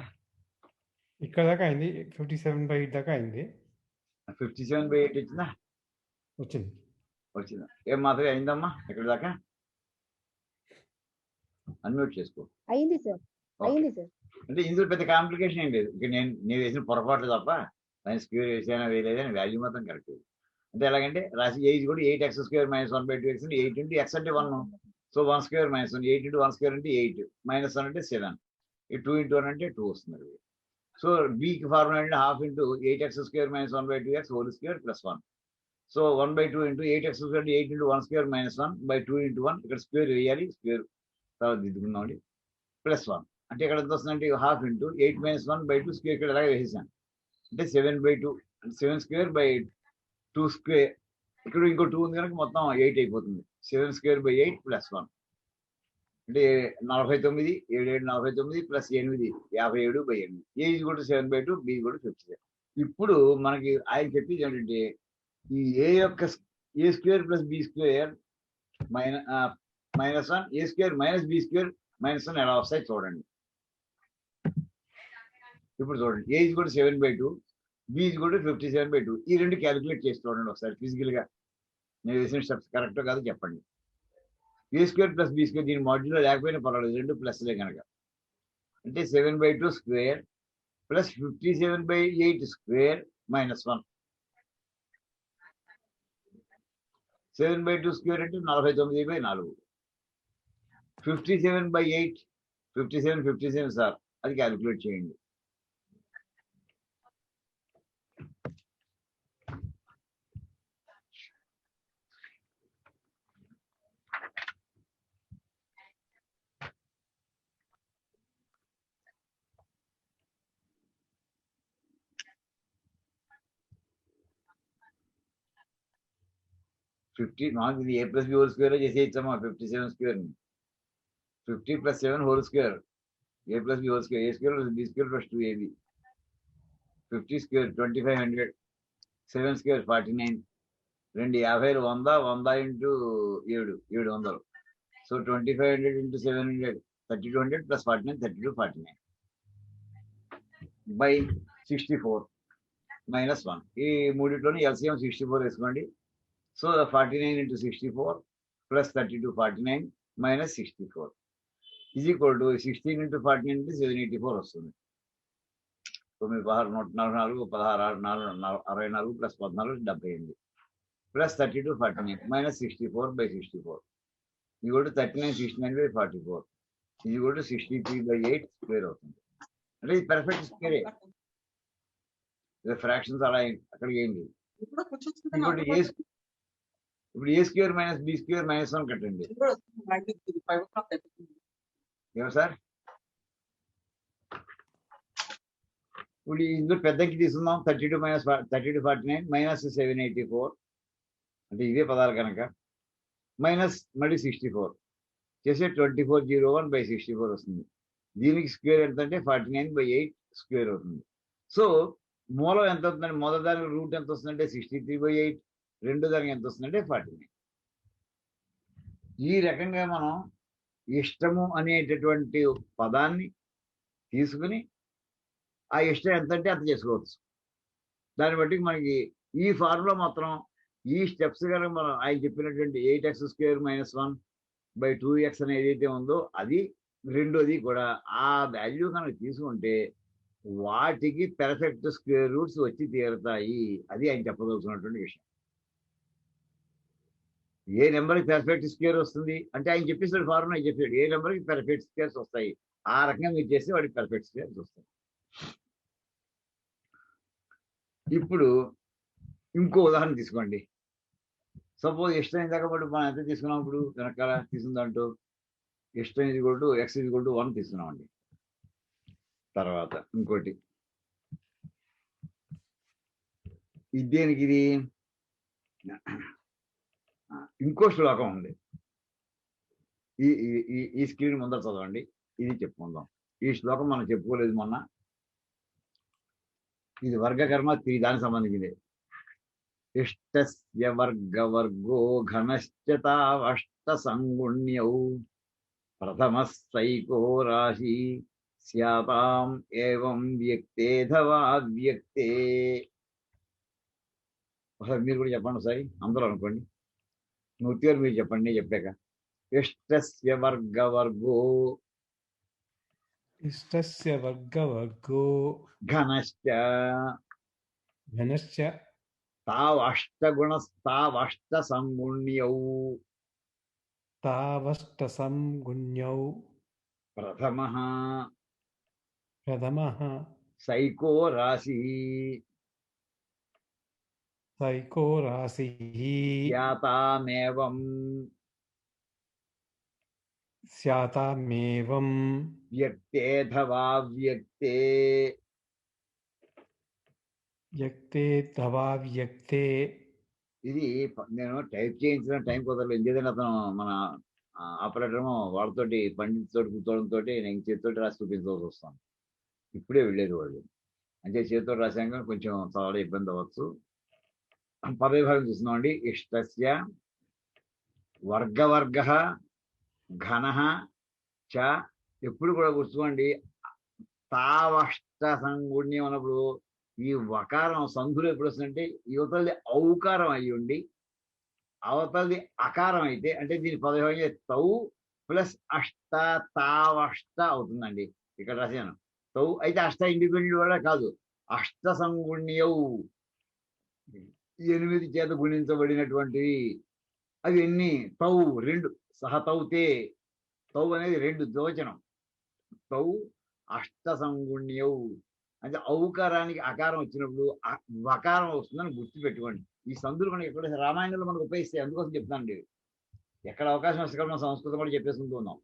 Speaker 2: ఇక్కడ దాకా అయింది. 57/8 దాకా అయింది.
Speaker 1: 57/8 వచ్చిందా? వచ్చిందా? ఏం మాత్రం అయిందమ్మా ఇక్కడ దాకా? అన్మ్యూట్ చేసుకో.
Speaker 3: అయింది సార్. అయింది సార్.
Speaker 1: అంటే ఇందులో పెద్ద కాంప్లికేషన్ ఏం లేదు. ఇక నేను వేసిన పొరపాట్లు తప్ప దాని స్క్వేర్ వేసానా వేయలేదని వాల్యూ మాత్రం కరెక్ట్. అంటే ఎలాగంటే రాసి ఏజ్ కూడా 8x² - 1/2x 8 into x అంటే 1. సో 1 స్క్వేర్ -1 8 into 1 స్క్వేర్ అంటే 8 -1 అంటే 7. ఈ 2 into 1 అంటే 2 వస్తుంది. సో బీకి ఫార్ములా అంటే ½ into 8x² - 1/2x whole square +1. So 1/2 into 8x² అంటే 8 into 1 స్క్వేర్ -1/2 into 1 ఇక్కడ స్క్వేర్ వేయాలి. స్క్వేర్ తర్వాత దిద్దుకుందామండి. +1 అంటే ఇక్కడ ఎంత వస్తుందంటే ½ into 8 - 1/2 స్క్వేర్ ఇక్కడ ఎలాగ వేసేసాను. అంటే 7/2 7 స్క్వేర్ బై 2 స్క్వేర్. ఇక్కడ ఇంకో 2 ఉంది కనుక మొత్తం 8 అయిపోతుంది. 7 స్క్వేర్ బై 8 +1 అంటే 49, 7 7 49 plus 8 57/8. A is equal to 7/2, B is equal to 57. ఇప్పుడు మనకి ఆయన చెప్పింది ఏంటంటే ఈ ఏ యొక్క A square plus B square -1 A square minus B square -1 ఎలా వస్తాయి చూడండి. ఇప్పుడు చూడండి, A is equal to 7/2, B is equal to 57/2. ఈ రెండు క్యాలిక్యులేట్ చేసి చూడండి ఒకసారి ఫిజికల్ గా. నేను వేసిన స్టెప్స్ కరెక్టో కాదో చెప్పండి. ఏ స్క్వేర్ ప్లస్ బి స్క్వేర్ దీని మాడ్యులో లేకపోయినా పర్వాలేదు, రెండు ప్లస్లే కనుక. అంటే 7/2 స్క్వేర్ ప్లస్ 57/8 స్క్వేర్ -1. 7/2 స్క్వేర్ అంటే 49/4. 57/8 57 సార్, అది క్యాలిక్యులేట్ చేయండి. మాకు ఇది A plus B whole square చేసేయచ్చమ్మా. 57 square 50 + 7 whole square, A plus B whole square, A square plus B square plus 2ab. 50 square 2500, 7 square 49, 2 50 100, 100 into 7 700. So 2500 into 700 3200 plus 49 32 49 by 64 -1. ఈ మూడిట్లోని LCM 64 వేసుకోండి. So 49 into 64 plus 32 49 minus 64 is equal to 16 into 49 అంటే 784 వస్తుంది. 9 16 144 16 64 plus 14 78 plus 32 49 minus 64/64 equal to 39 69/44 equal to 63/8 square అవుతుంది. అంటే ఇది perfect స్క్వేరే, fractions అలా అక్కడికి ఏంటి. ఇంకోటి ఇప్పుడు ఏ స్క్వేర్ మైనస్ బి స్క్వేర్ -1 కట్టండి. ఏమో సార్, ఇప్పుడు ఇందులో పెద్దకి తీసుకుందాం. 32 - 32 49 మైనస్ 784 అంటే ఇదే పదాలు కనుక మైనస్ మళ్ళీ 64 చేసే 2401/64 వస్తుంది. దీనికి స్క్వేర్ ఎంత అంటే 49/8 స్క్వేర్ అవుతుంది. సో మూలం ఎంత అవుతుందంటే మొదటి దానికి రూట్ ఎంత వస్తుందంటే 63/8, రెండో దానికి ఎంత వస్తుందంటే 49. ఈ రకంగా మనం ఇష్టము అనేటటువంటి పదాన్ని తీసుకుని ఆ ఇష్టం ఎంత అంటే అంత చేసుకోవచ్చు. దాన్ని బట్టి మనకి ఈ ఫార్ములా మాత్రం ఈ స్టెప్స్ కనుక మనం ఆయన చెప్పినటువంటి 8x² - 1/2x అని ఏదైతే ఉందో అది రెండోది కూడా ఆ వాల్యూ కనుక తీసుకుంటే వాటికి పెర్ఫెక్ట్ స్క్వేర్ రూట్స్ వచ్చి తీరుతాయి. అది ఆయన చెప్పదలుచుకున్నటువంటి విషయం. ఏ నెంబర్కి పెర్ఫెక్ట్ స్క్వేర్ వస్తుంది అంటే ఆయన చెప్పేసాడు ఫార్ములా, ఆయన చెప్పాడు ఏ నెంబర్కి పెర్ఫెక్ట్ స్క్వేర్స్ వస్తాయి. ఆ రకంగా మీరు చేస్తే వాడికి పెర్ఫెక్ట్ స్క్వేర్స్ వస్తాయి. ఇప్పుడు ఇంకో ఉదాహరణ తీసుకోండి. సపోజ్ ఇష్టం ఇందాక మనం ఎంత తీసుకున్నాం, ఇప్పుడు వెనకాల తీసుకుందంటూ ఇష్టం x = 1 తీసుకున్నామండి. తర్వాత ఇంకోటి ఇది దేనికి, ఇది ఇంకో శ్లోకం ఉంది. ఈ స్క్రీన్ ముందర చదవండి, ఇది చెప్పుకుందాం. ఈ శ్లోకం మనం చెప్పుకోలేదు మొన్న. ఇది వర్గకర్మ దానికి సంబంధించింది. ఇష్టస్య వర్గవర్గో ఘనశ్చ తావష్ట సంగుణ్యౌ ప్రథమ సైకో రాశి స్యాతాం ఏవం వ్యక్తేధవా వ్యక్తే. ఒకసారి మీరు కూడా చెప్పండి, ఒకసారి అందరూ అనుకోండి. మూర్తి గారు మీరు చెప్పండి చెప్పాక. ఇష్టస్య వర్గవర్గో
Speaker 2: ఇష్టస్య వర్గవర్గో
Speaker 1: ఘనశ్చ
Speaker 2: ఘనశ్చ
Speaker 1: తావష్ట సంగుణ్యౌ
Speaker 2: తావష్ట సంగుణ్యౌ
Speaker 1: ప్రథమః సైకో రాశి
Speaker 2: స్యాతామేవం
Speaker 1: వ్యక్తేధవా వ్యక్తే. ఇది నేను టైప్ చేయించిన టైం కుదరలేదు, ఎందుకంటే అతను మన ఆపరేటర్ ఏమో వాళ్ళతోటి పండితుతోటి కూర్చోవడంతో నేను చేతితోటి రాసి చూపించవలసి వస్తాను. ఇప్పుడే వెళ్ళేది వాళ్ళు. అంటే చేతితో రాసాక కొంచెం చాలా ఇబ్బంది అవ్వచ్చు. పదవిభాగం చూస్తున్నామండి. ఇష్టస్య వర్గవర్గ ఘన చ. ఎప్పుడు కూడా గుర్తుకోండి, తావష్ట సంగుణ్యం అన్నప్పుడు ఈ వకారం సంధులు ఎప్పుడు వస్తుందంటే యువతలది ఔకారం అయ్యి ఉండి అవతలది అకారం అయితే, అంటే దీని పదవిభాగం తౌ ప్లస్ అష్ట తావష్ట అవుతుందండి. ఇక్కడ రాశాను తౌ అయితే అష్ట ఇండిపెండెంట్ కూడా కాదు, అష్ట సంగుణ్యౌ 8 చేత గుణించబడినటువంటివి. అవి ఎన్ని? తౌ 2. సహతౌతే. తౌ అనేది 2 ద్వచనం. తౌ అష్ట సంగుణ్యౌ అంటే ఔకారానికి అకారం వచ్చినప్పుడు వకారం వస్తుందని గుర్తుపెట్టుకోండి. ఈ సందులు మనకి ఎక్కడ రామాయణంలో మనకు ఉపయోగిస్తాయి, అందుకోసం చెప్తానండి. ఎక్కడ అవకాశం వస్తే మనం సంస్కృతం కూడా చెప్పేసుకుంటూ ఉన్నాం.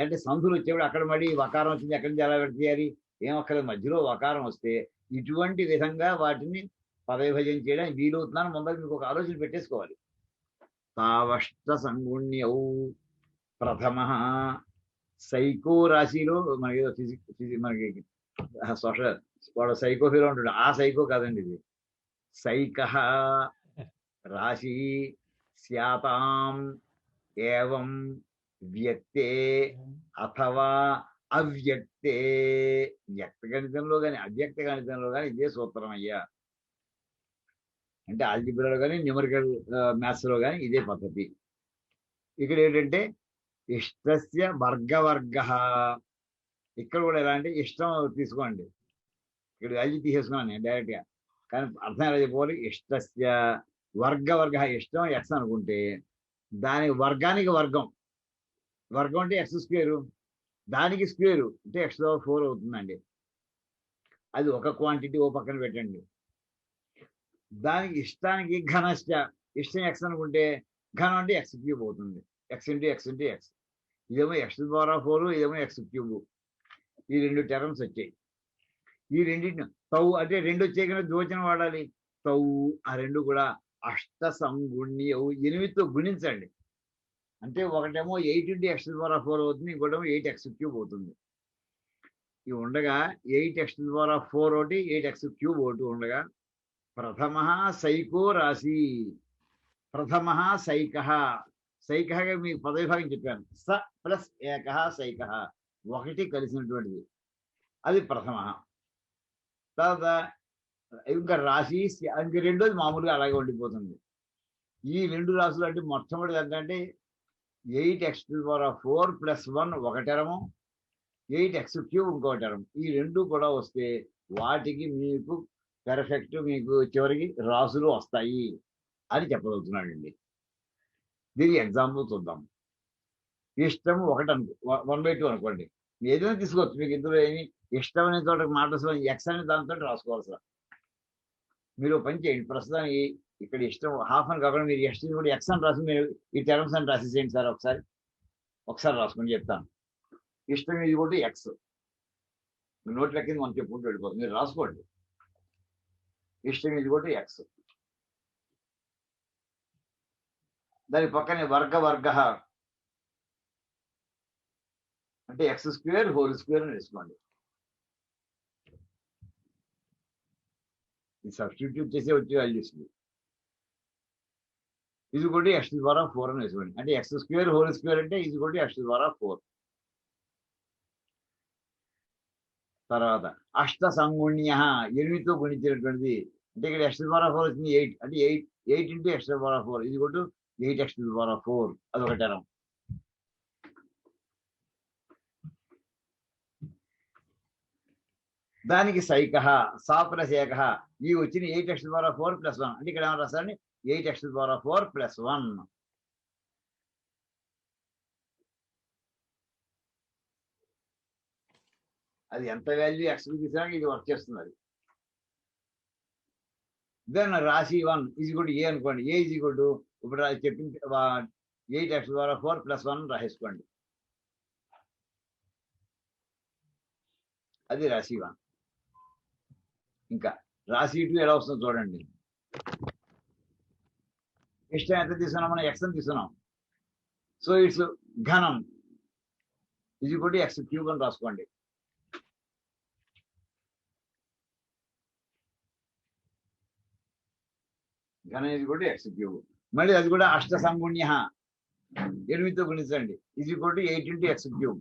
Speaker 1: అంటే సందులు వచ్చేప్పుడు అక్కడ మళ్ళీ వకారం వచ్చింది, ఎక్కడి నుంచి ఎలా పెడితేయాలి ఏం అక్కడ మధ్యలో వకారం వస్తే ఇటువంటి విధంగా వాటిని పదవిభజన చేయడానికి వీలవుతున్నాను. ముందర మీకు ఒక ఆలోచన పెట్టేసుకోవాలి. తావష్ట సంగుణ్యౌ ప్రథమ. సైకో రాశిలో మనకి ఫిజిక్స్ మనకి సోషల్ వాడు సైకో ఫీలో ఉంటాడు. ఆ సైకో కాదండి ఇది. సైక రాశి స్యాతాం ఏవం వ్యక్తే అథవా అవ్యక్తే. వ్యక్త గణితంలో కానీ అవ్యక్త గణితంలో కానీ ఇదే సూత్రం అయ్యా. అంటే ఆల్జిబ్రాలో కానీ న్యూమరికల్ మ్యాథ్స్లో కానీ ఇదే పద్ధతి. ఇక్కడ ఏంటంటే ఇష్టస్య వర్గవర్గ. ఇక్కడ కూడా ఎలా అంటే ఇష్టం తీసుకోండి, ఇక్కడ అల్జి తీసేసుకున్నాను నేను డైరెక్ట్గా, కానీ అర్థం ఎలా చెప్పుకోవాలి. ఇష్టస్య వర్గవర్గ. ఇష్టం ఎక్స్ అనుకుంటే దాని వర్గానికి వర్గం. వర్గం అంటే ఎక్స్ స్క్వేరు, దానికి స్క్వేరు అంటే x⁴ అవుతుందండి. అది ఒక క్వాంటిటీ ఓ పక్కన పెట్టండి. దానికి ఇష్టానికి ఘనశ్చ. ఇష్టం ఎక్స్ అనుకుంటే ఘనం అంటే x³ అవుతుంది. x into X into X. ఇదేమో x⁴, ఇదేమో x³. ఈ 2 టర్మ్స్ వచ్చాయి. ఈ రెండింటిని తౌ అంటే 2 వచ్చే కన్నా ద్వచనం వాడాలి. తౌ ఆ 2 కూడా అష్ట సంగుణ్యౌ 8తో గుణించండి. అంటే ఒకటేమో 8 ఇంటూ x⁴ అవుతుంది, ఇంకోటేమో 8x³ అవుతుంది. ఇవి ఉండగా 8x⁴ ఒకటి 8x³ ఒకటి ఉండగా ప్రథమ సైకో రాశి. ప్రథమ సైక. సైకగా మీకు పదవిభాగం చెప్పాను. స ప్లస్ ఏక సైక, ఒకటి కలిసినటువంటిది, అది ప్రథమ. తర్వాత ఇంకా రాశి ఇంక రెండోది మామూలుగా అలాగే ఉండిపోతుంది. ఈ 2 రాశులు అంటే మొట్టమొదటి ఏంటంటే 8x⁴ ప్లస్ 1 ఒక టర్ము, 8x³ ఇంకో టర్మ్. ఈ 2 కూడా వస్తే వాటికి మీకు పెర్ఫెక్ట్ మీకు చివరికి రాసులు వస్తాయి అని చెప్పగలుగుతున్నాడండి. దీనికి ఎగ్జాంపుల్ చూద్దాం. ఇష్టం 1 1/2 అనుకోండి. ఏదైనా తీసుకోవచ్చు. మీకు ఇందులో ఏమి ఇష్టం అనే చోట మాట ఎక్స్ అనే దాంతో రాసుకోవాల్సిన. మీరు పని చేయండి. ప్రస్తుతానికి ఇక్కడ ఇష్టం హాఫ్ అని కాకుండా మీరు ఇష్టం కూడా ఎక్స్ అని రాసి మీరు ఈ టర్మ్స్ అని రాసేసేయండి సార్. ఒకసారి రాసుకొని చెప్తాను. ఇష్టం ఇది కూడా ఎక్స్. నోట్ లెక్కింది మనం చెప్పుకుంటూ వెళ్ళిపోతుంది. మీరు రాసుకోండి. ఇష్టం ఇది కూడా ఎక్స్. దాని పక్కనే వర్గ అంటే x² అని వేసుకోండి. ఇది సబ్స్టిట్యూట్ చేసే వచ్చే వాల్యూస్. ఇది కూడా x⁴ అని వేసుకోండి. అంటే x² అంటే ఇది కూడా x⁴. తర్వాత అష్ట సంగుణ్య 8తో గుణించినటువంటిది. అంటే ఇక్కడ x⁴ వచ్చింది 8. అంటే 8 ఇంటూ x⁴. ఇది కూడా 8x⁴. అదొక టర్మ్. దానికి సైక సా ప్లస్ ఏక. ఈ వచ్చిన 8x⁴ ప్లస్ 1. అంటే ఇక్కడ ఏమన్నా రాస్తారండి 8x⁴ ప్లస్ 1. అది ఎంత వాల్యూ ఎక్స్ తీసినా ఇది వర్క్ చేస్తుంది. దెన్ రాశి 1 ఈజ్ ఈక్వల్ టు ఏ అనుకోండి. ఏ ఈజ్ ఈక్వల్ టు ఇప్పుడు చెప్పింది 8x⁴ ప్లస్ 1 రాసేసుకోండి. అది రాశి 1. ఇంకా రాశి 2 ఎలా వస్తుందో చూడండి. ఇష్టం ఎంత తీసుకున్నాం మనం? ఎక్స్ అని తీసుకున్నాం. సో ఇట్స్ ఘనం ఇది కూడా ఎక్స్ క్యూబ్ అని రాసుకోండి. ఘనం ఇది కూడా ఎక్స్ క్యూబ్. మళ్ళీ అది కూడా అష్ట సంగుణ్య 8తో గుణించండి. ఇది కూడా 8 into x క్యూబ్.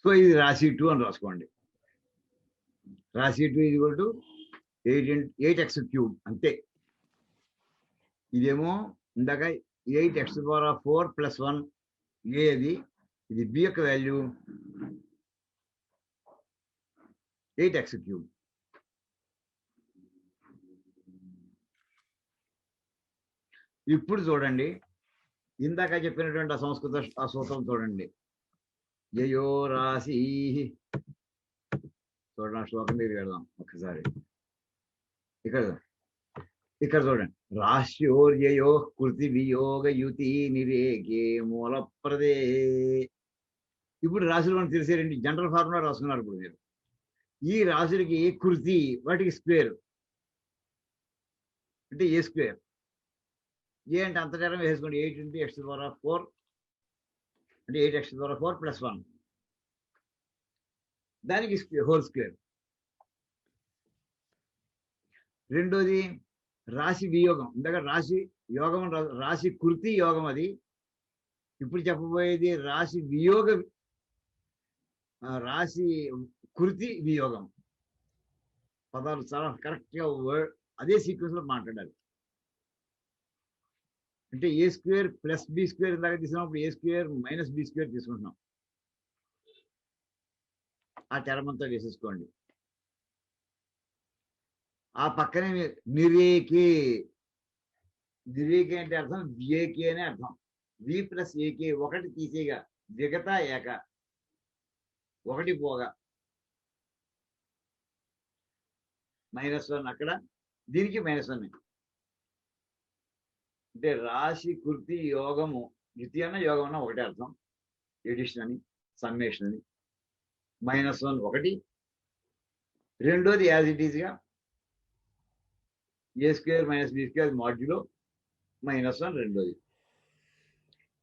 Speaker 1: సో ఇది రాశి 2 అని రాసుకోండి. రాశి 2 ఇది కూడా 8x క్యూబ్ అంతే. ఇదేమో ఇందాక 8x⁴ + 1 ఏది, ఇది బి యొక్క వాల్యూ 8x క్యూబ్. ఇప్పుడు చూడండి ఇందాక చెప్పినటువంటి ఆ సంస్కృత ఆ సూత్రం చూడండి. యయో రాశి చూడండి, ఆ శ్లోకం దగ్గర వెళ్దాం ఒక్కసారి. ఇక్కడ చూడండి, రాశ్యోర్యయో కృతి వియోగ యుతి నిరేకే మూలప్రదే. ఇప్పుడు రాశులు మనం తెలిసేయండి, జనరల్ ఫార్ములా రాసుకున్నారు. ఇప్పుడు మీరు ఈ రాశులకి కృతి వాటికి స్క్వేర్ అంటే ఏ స్క్వేర్. ఏ అంటే అంతర్జాలం వేసుకోండి. 8 into x⁴ అంటే 8x⁴ + 1 దానికి హోల్ స్క్వేర్. రెండోది రాశి వియోగం. ఇందాక రాశి యోగం రాశి కృతి యోగం అది. ఇప్పుడు చెప్పబోయేది రాశి వియోగ రాశి కృతి వియోగం. పదాలు చాలా కరెక్ట్గా అదే సీక్వెన్స్ లో మాట్లాడాలి. అంటే ఏ స్క్వేర్ + b స్క్వేర్ ఇందాక తీసుకున్నప్పుడు ఏ స్క్వేర్ - b స్క్వేర్ తీసుకుంటున్నాం. ఆ చరమంతా వేసేసుకోండి. ఆ పక్కనే నిరేకే. నిరేకే అంటే అర్థం ఏకే అనే అర్థం. వి + ఏకే ఒకటి తీసేగా విగత ఏక ఒకటి పోగా -1 అక్కడ దీనికి -1. అంటే రాశి కృతి యోగము ద్వితీయ యోగం అన్న ఒకటే అర్థం. ఎడిషన్ అని సమ్మేషన్ అని. -1 ఒకటి. రెండోది యాజ్ ఇట్ ఈజ్గా A square - b square modulo -1 రెండోది.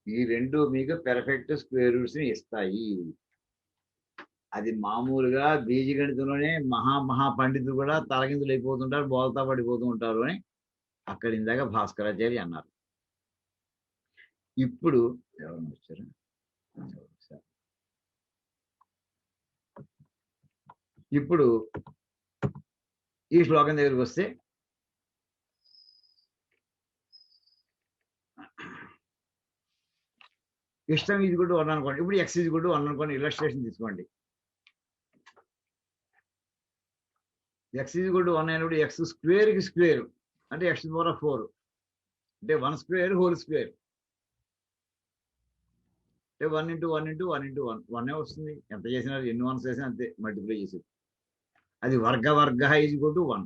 Speaker 1: ఈ రెండు మీకు పెర్ఫెక్ట్ స్క్వేర్ రూట్స్ని ఇస్తాయి. అది మామూలుగా బీజగణితంలోనే మహా పండితులు కూడా తలకిందులు అయిపోతుంటారు, బోల్తా పడిపోతూ ఉంటారు అని అక్కడ ఇందాక భాస్కరాచార్య అన్నారు. ఇప్పుడు ఎవరైనా వచ్చారు? ఇప్పుడు ఈ శ్లోకం దగ్గరికి వస్తే ఇష్టం ఇది కూడా 1 అనుకోండి. ఇప్పుడు x ఇది కూడా 1 అనుకోండి. ఇలస్ట్రేషన్ తీసుకోండి. x ఇది కూడా 1 అయినప్పుడు x స్క్వేర్కి స్క్వేర్ అంటే x⁴ అంటే 1 స్క్వేర్ హోల్ స్క్వేర్ అంటే 1 into 1 into 1 into 1 1 వస్తుంది. ఎంత చేసినా ఎన్ని 1s చేసినా అంతే మల్టిప్లై చేసేది. అది వర్గ is equal to 1.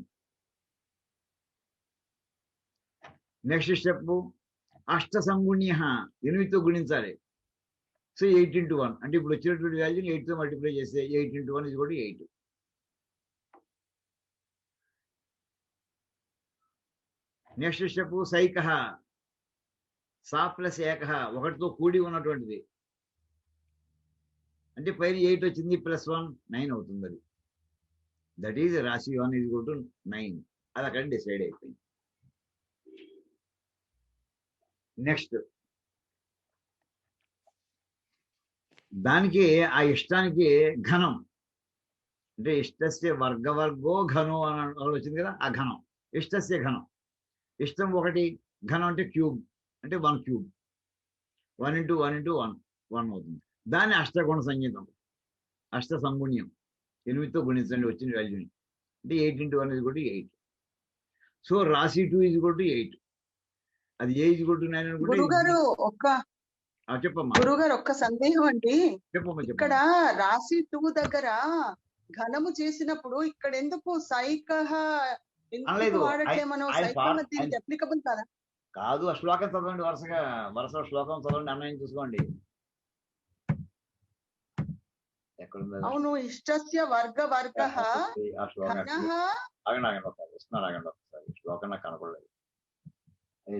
Speaker 1: Next step అష్ట సంగుణ్య 8తో గుణించాలి. సో 8 into 1 అంటే ఇప్పుడు వచ్చినటువంటి వాల్యూని 8తో మల్టిప్లై చేస్తే 8 into 1 is equal to 8. Next step సైక సా + ఏక 1తో కూడి ఉన్నటువంటిది. అంటే పైన 8 వచ్చింది +1 9 అవుతుంది. అది దట్ ఈజ్ రాశి 1 ఈజ్ ఈక్వల్ టు 9. అది అక్కడ డిసైడ్ అయిపోయింది. నెక్స్ట్ దానికి ఆ ఇష్టానికి ఘనం అంటే ఇష్టస్య వర్గో ఘనో అని వచ్చింది కదా. ఆ ఘనం ఇష్టస్య ఘనం. ఇష్టం 1 ఘనం అంటే క్యూబ్ అంటే 1 క్యూబ్ 1 into 1 into 1 1 అవుతుంది. దాన్ని అష్టగుణ సంగీతం అష్ట సంగుణ్యం 8తో గుణించండి వచ్చిన వాల్యూని. అంటే 8 into 1 is equal to 8. So రాశి 2 ఈజ్ ఈక్వల్ టు 8. అది ఏ ఈజ్ ఈక్వల్ టు 9 అనుకుంటే చెప్పమ్మా.
Speaker 4: గురుగారు ఒక్క సందేహం అండి.
Speaker 1: చెప్పమ్మా.
Speaker 4: ఇక్కడ రాశి 2 దగ్గర ఘనము చేసినప్పుడు ఇక్కడ ఎందుకు సైకహ వాడట్లే? మనం సైకహ దీనికి అప్లికబుల్ కాదా?
Speaker 1: కాదు. ఆ శ్లోకం చదవండి. వరుస శ్లోకం చదవండి. అన్వయం చూసుకోండి. ఎక్కడుంది
Speaker 4: అవును. ఇష్టస్య వర్గ వర్గః
Speaker 1: ఆ శ్లోకం
Speaker 4: ఘనః.
Speaker 1: ఆగండి ఒకసారి శ్లోకం నాకు కనపడలేదు. అది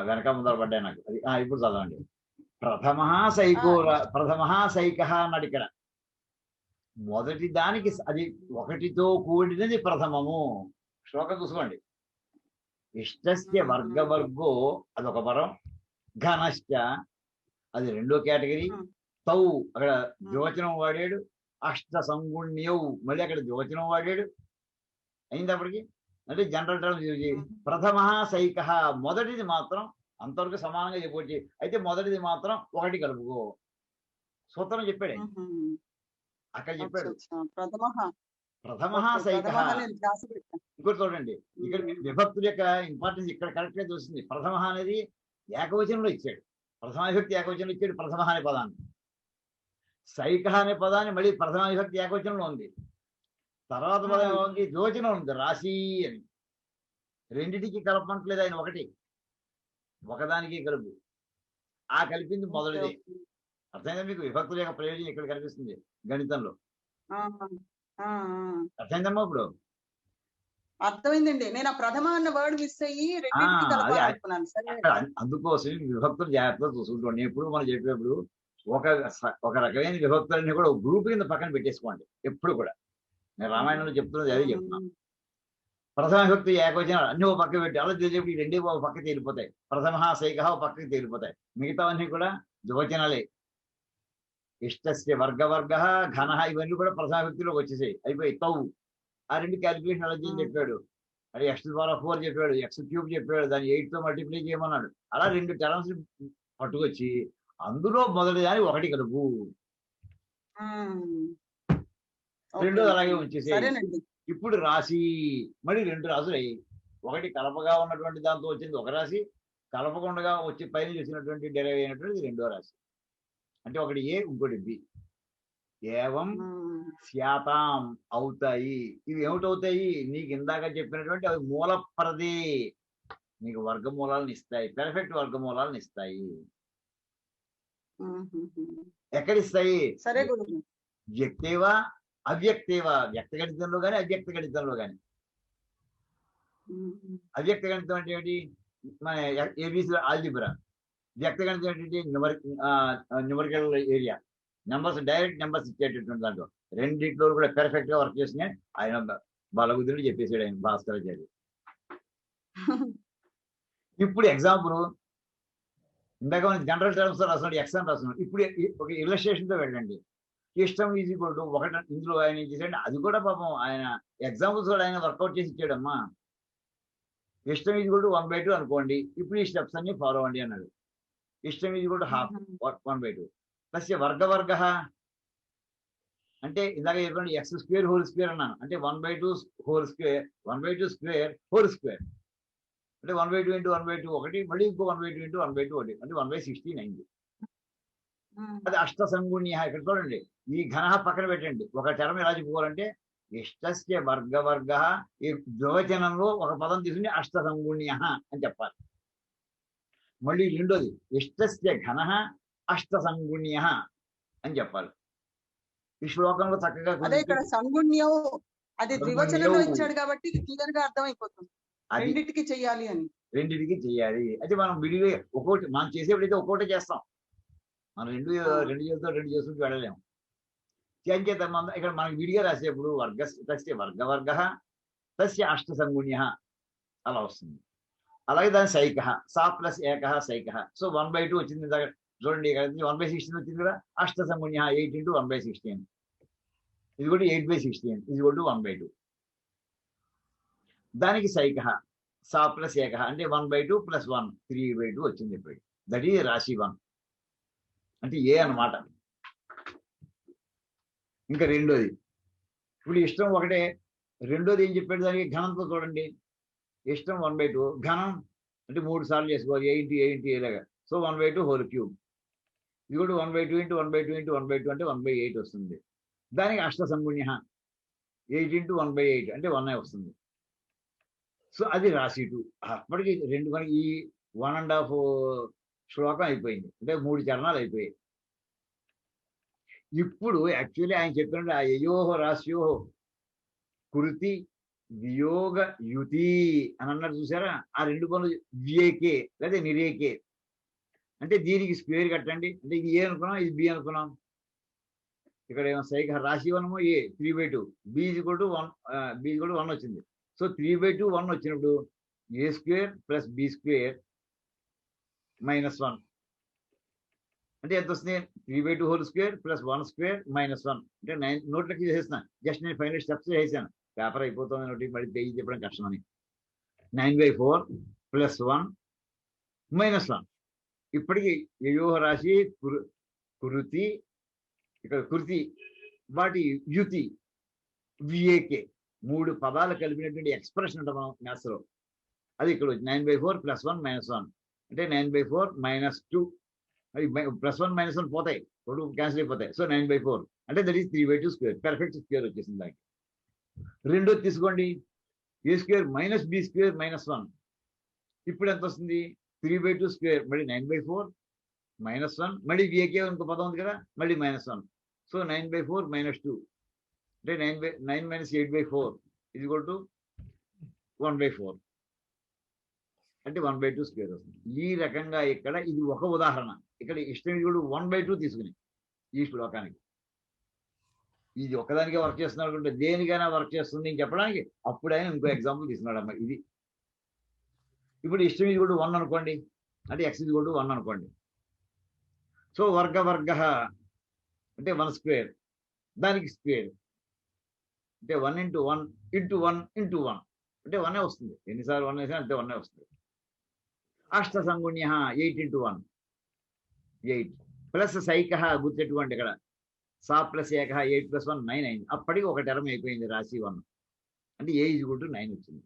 Speaker 1: వెనక ముందర పడ్డాయి నాకు. అది ఇప్పుడు చదవండి. ప్రథమ సైక అన్నాడు ఇక్కడ. మొదటి దానికి అది ఒకటితో కూడినది ప్రథమము. శ్లోకం చూసుకోండి. ఇష్టస్య వర్గవర్గో అదొక పరం, ఘనశ్చ అది రెండో కేటగిరీ, తౌ అక్కడ ద్వివచనం వాడాడు, అష్ట సంగుణ్యౌ మళ్ళీ అక్కడ ద్వివచనం వాడాడు. అయిందప్పటికి అంటే జనరల్ టర్మ్స్ యూజ్ చేసి ప్రథమ సైక మొదటిది మాత్రం అంతవరకు సమానంగా చెప్పొచ్చి, అయితే మొదటిది మాత్రం ఒకటి కలుపుకో సూత్రం చెప్పాడు. అక్కడ చెప్పాడు ప్రథమ సైక. ఇంకోటి చూడండి, ఇక్కడ విభక్తుల యొక్క ఇంపార్టెన్స్ ఇక్కడ కరెక్ట్ గా చూస్తుంది. ప్రథమ అనేది ఏకవచనంలో ఇచ్చాడు, ప్రథమ విభక్తి ఏకవచనంలో ఇచ్చాడు ప్రథమ అనే పదాన్ని. సైక అనే పదాన్ని మళ్ళీ ప్రథమ విభక్తి ఏకవచనంలో ఉంది. తర్వాత పదం ఏముంది? ద్వివచనం ఉంది, రాశి అని. రెండిటికి కలపట్లేదు ఆయన, ఒకటి ఒకదానికి కలుపు. ఆ కలిపింది మొదటిది. అర్థమైందా మీకు? విభక్తుల యొక్క ప్రయోజనం ఇక్కడ కనిపిస్తుంది గణితంలో. అర్థమైందమ్మా ఇప్పుడు?
Speaker 4: అర్థమైందండి. నేను ఆ ప్రథమ అన్న వర్డ్ మిస్ అయ్యి
Speaker 1: అందుకోసం విభక్తులు జాగ్రత్తగా చూసుకుంటాం. ఎప్పుడు మనం చెప్పేప్పుడు ఒక రకమైన విభక్తులన్నీ కూడా గ్రూప్ కింద పక్కన పెట్టేసుకోండి ఎప్పుడు కూడా. నేను రామాయణంలో చెప్తున్నది అదే చెప్తున్నాను. ప్రథమ విభక్తి ఏకవచనాలు అన్ని ఒక పక్క పెట్టి అలా తెలిసేప్పుడు ఈ రెండే ఒక పక్క తేలిపోతాయి. ప్రథమ సైక ఒక పక్కకి తేలిపోతాయి. మిగతావన్నీ కూడా ద్వివచనాలే. ఇష్టస్య వర్గవర్గ ఘన ఇవన్నీ కూడా ప్రథమ విభక్తిలోకి వచ్చేసాయి, అయిపోయి. తౌ ఆ రెండు క్యాలిక్యులేషన్ అలా చెప్పాడు. అది x⁴ చెప్పాడు, x³ చెప్పాడు, దాన్ని 8తో మల్టిప్లై చేయమన్నాడు. అలా రెండు టర్మ్స్ పట్టుకొచ్చి అందులో మొదటి దాని ఒకటి కలుపు, రెండోది అలాగే ఉంచేసి. ఇప్పుడు రాశి మళ్ళీ రెండు రాసులు అయ్యి, ఒకటి కలపగా ఉన్నటువంటి దాంతో వచ్చింది ఒక రాశి, కలపకుండా వచ్చి పైన చూసినటువంటి డెరైవ్ అయినటువంటి రెండో రాశి. అంటే ఒకటి ఏ, ఇంకోటి బి. ఏవం శాతాం అవుతాయి. ఇవి ఏమిటవుతాయి? నీకు ఇందాక చెప్పినటువంటి అవి మూలప్రదే, నీకు వర్గమూలాలను ఇస్తాయి, పెర్ఫెక్ట్ వర్గమూలాలను ఇస్తాయి. ఎక్కడిస్తాయి? వ్యక్తేవా అవ్యక్తేవా, వ్యక్త గణితంలో కానీ అవ్యక్త గణితంలో కానీ. అవ్యక్త గణితం అంటే ఏంటి? మన ఏబిసి ఆల్జిబ్రా. వ్యక్త గణితం ఏంటంటే numerical area, numbers, direct numbers ఇచ్చేటటువంటి దాంట్లో. రెండింటిలో కూడా పెర్ఫెక్ట్ గా వర్క్ చేసిన ఆయన బలబుద్ధుడు చెప్పేసాడు ఆయన భాస్కరాచార్య. ఇప్పుడు ఎగ్జాంపుల్ ఇందాక మన జనరల్ టర్మ్స్ రాస్తున్నాడు, ఎక్స్ అని రాస్తున్నాడు. ఇప్పుడు ఒక ఇల్లస్ట్రేషన్ తో వెళ్ళండి. ఇష్టం ఈజీక్వల్ టు ఒకటి. ఇందులో ఆయన ఏం చేశాడు? అది కూడా పాపం ఆయన ఎగ్జాంపుల్స్ కూడా ఆయన వర్కౌట్ చేసి ఇచ్చాడమ్మా. ఇష్టం ఈజీక్వల్ టు 1/2 అనుకోండి. ఇప్పుడు ఈ స్టెప్స్ అన్ని ఫాలో అవ్వండి అన్నాడు. ఇష్టం ఈజీక్వల్ టు హాఫ్ 1/2 ప్లస్ వర్గవర్గ అంటే ఇందాక చెప్పండి x² హోల్ స్క్వేర్ అన్నాను. అంటే 1/2 whole square, 1/2 square whole square అంటే 1/2 ఇంటూ 1/2 ఒకటి, మళ్ళీ ఇంకో 1/2 ఇంటూ 1/2 ఒకటి, అంటే 1/16 అయింది. అది అష్ట సంగుణ్య. ఇక్కడ చూడండి, ఈ ఘన పక్కన పెట్టండి. ఒక టర్మ్ ఎలా చెప్పుకోవాలంటే ఇష్టస్య వర్గవర్గ, ఈ ద్వివచనంలో ఒక పదం తీసుకుని అష్ట సంగుణ్య అని చెప్పాలి. మళ్ళీ రెండోది ఇష్టస్య ఘన అష్ట సంగుణ్య అని చెప్పాలి. ఈ శ్లోకంలో చక్కగా
Speaker 4: సంగుణ్యం అది ద్వివచనంలో ఇచ్చాడు కాబట్టి క్లియర్ గా అర్థమైపోతుంది. రెండింటికి చెయ్యాలి అని, రెండింటికి
Speaker 1: చెయ్యాలి. అయితే మనం విడిగా ఒక్కొక్కటి మనం చేసేప్పుడైతే ఒక్కొక్కటి చేస్తాం. మనం రెండు చేసుకుంటూ వెళ్ళలేము. చేత ఇక్కడ మనకి విడిగా రాసేప్పుడు తస్య వర్గవర్గ తస్య అష్ట సంగుణ్య అలా వస్తుంది. అలాగే దాని సైక సా ప్లస్ ఏక సైక. సో 1/2 వచ్చింది చూడండి, 1/16 వచ్చింది కదా. అష్ట సంగుణ్య 8 ఇంటూ 1/16 ఇది కూడా 8/16 ఇది కూడా 1/2. దానికి సైక సా ప్లస్ ఏక అంటే 1/2 + 1 3/2 వచ్చింది. ఇప్పుడు దట్ ఈజ్ రాశి 1 అంటే ఏ అన్నమాట. ఇంకా రెండోది, ఇప్పుడు ఇష్టం ఒకటే. రెండోది ఏం చెప్పాడు? దానికి ఘనంతో చూడండి. ఇష్టం 1/2, ఘనం అంటే 3 సార్లు చేసుకోవాలి, ఏ ఇంటూ ఏలాగా. So 1/2 whole cube. ఇది కూడా 1/2 ఇంటూ 1/2 ఇంటూ 1/2 అంటే 1/8 వస్తుంది. దానికి అష్ట సంగుణ్య 8 ఇంటూ 1/8 అంటే 1 వస్తుంది. సో అది రాశి 2. అప్పటికి రెండు మనకి ఈ 1.5 శ్లోకం అయిపోయింది, అంటే 3 చరణాలు అయిపోయాయి. ఇప్పుడు యాక్చువల్లీ ఆయన చెప్పినట్టు ఆ యయోహో రాశియోహో కృతి వియోగ యుతి అని అన్నారు చూసారా, ఆ రెండు పనులు వియేకే లేదా నిరేకే. అంటే దీనికి స్క్వేర్ కట్టండి, అంటే ఇది ఏ అనుకున్నాం, ఇది బి అనుకున్నాం. ఇక్కడ ఏమో సైక రాశి వనము ఏ 3/2, బి = 1 వచ్చింది. సో 3/2 1 వచ్చినప్పుడు ఏ స్క్వేర్ ప్లస్ బి స్క్వేర్ -1 అంటే ఎంత వస్తుంది, 3/2 హోల్ స్క్వేర్ ప్లస్ 1 స్క్వేర్ -1 అంటే 9. నోట్లకి చేసేసిన, జస్ట్ నేను ఫైనల్ స్టెప్స్ చేసాను, పేపర్ అయిపోతుంది నోటి మళ్ళీ పేజీ చెప్పడం కష్టం అని. 9/4 + 1 -1. ఇప్పటికి యయోహ రాశి కృతి, ఇక్కడ కృతి వాటి యుతి విఏకే 3 పదాలు కలిపినటువంటి ఎక్స్ప్రెషన్ అంటే మనం మ్యాథ్స్ లో అది ఇక్కడ 9/4 + 1 -1 అంటే 9/4 -2. అది +1 -1 పోతాయి, 2 క్యాన్సిల్ అయిపోతాయి. సో 9/4 అంటే that is 3/2 square, perfect square వచ్చేసింది దానికి. రెండోది తీసుకోండి, ఏ స్క్వేర్ - బి స్క్వేర్ -1. ఇప్పుడు ఎంత వస్తుంది, 3/2 స్క్వేర్ మళ్ళీ 9/4 -1 మళ్ళీ విఏకే ఇంకో పదం ఉంది కదా, మళ్ళీ -1. సో 9/4 -2 అంటే 9 - 8/4 = 1/4 అంటే 1/2 స్క్వేర్ వస్తుంది. ఈ రకంగా ఇక్కడ ఇది ఒక ఉదాహరణ. ఇక్కడ ఇష్టం కూడా 1/2 తీసుకుని ఈ శ్లోకానికి ఇది ఒక్కదానికే వర్క్ చేస్తున్నాడు అనుకుంటే దేనికైనా వర్క్ చేస్తుంది అని చెప్పడానికి అప్పుడు ఆయన ఇంకో ఎగ్జాంపుల్ తీసుకున్నాడు అమ్మ. ఇది ఇప్పుడు ఇష్టం ఇది కూడా 1 అనుకోండి, అంటే x = 1 అనుకోండి. సో వర్గ అంటే 1 స్క్వేర్, దానికి స్క్వేర్ అంటే 1 × 1 × 1 × 1 అంటే 1 వస్తుంది. ఎన్నిసార్లు 1 వేసినా అంతే 1 వస్తుంది. అష్ట సంగుణ్య 8 × 1 8 ప్లస్ సైక గుర్తెట్టుకోండి, ఇక్కడ సా ప్లస్ ఏక 8 + 1 9 అయింది. అప్పటికి ఒక టర్మ్ అయిపోయింది రాశి 1 అంటే ఏ = 9 వచ్చింది.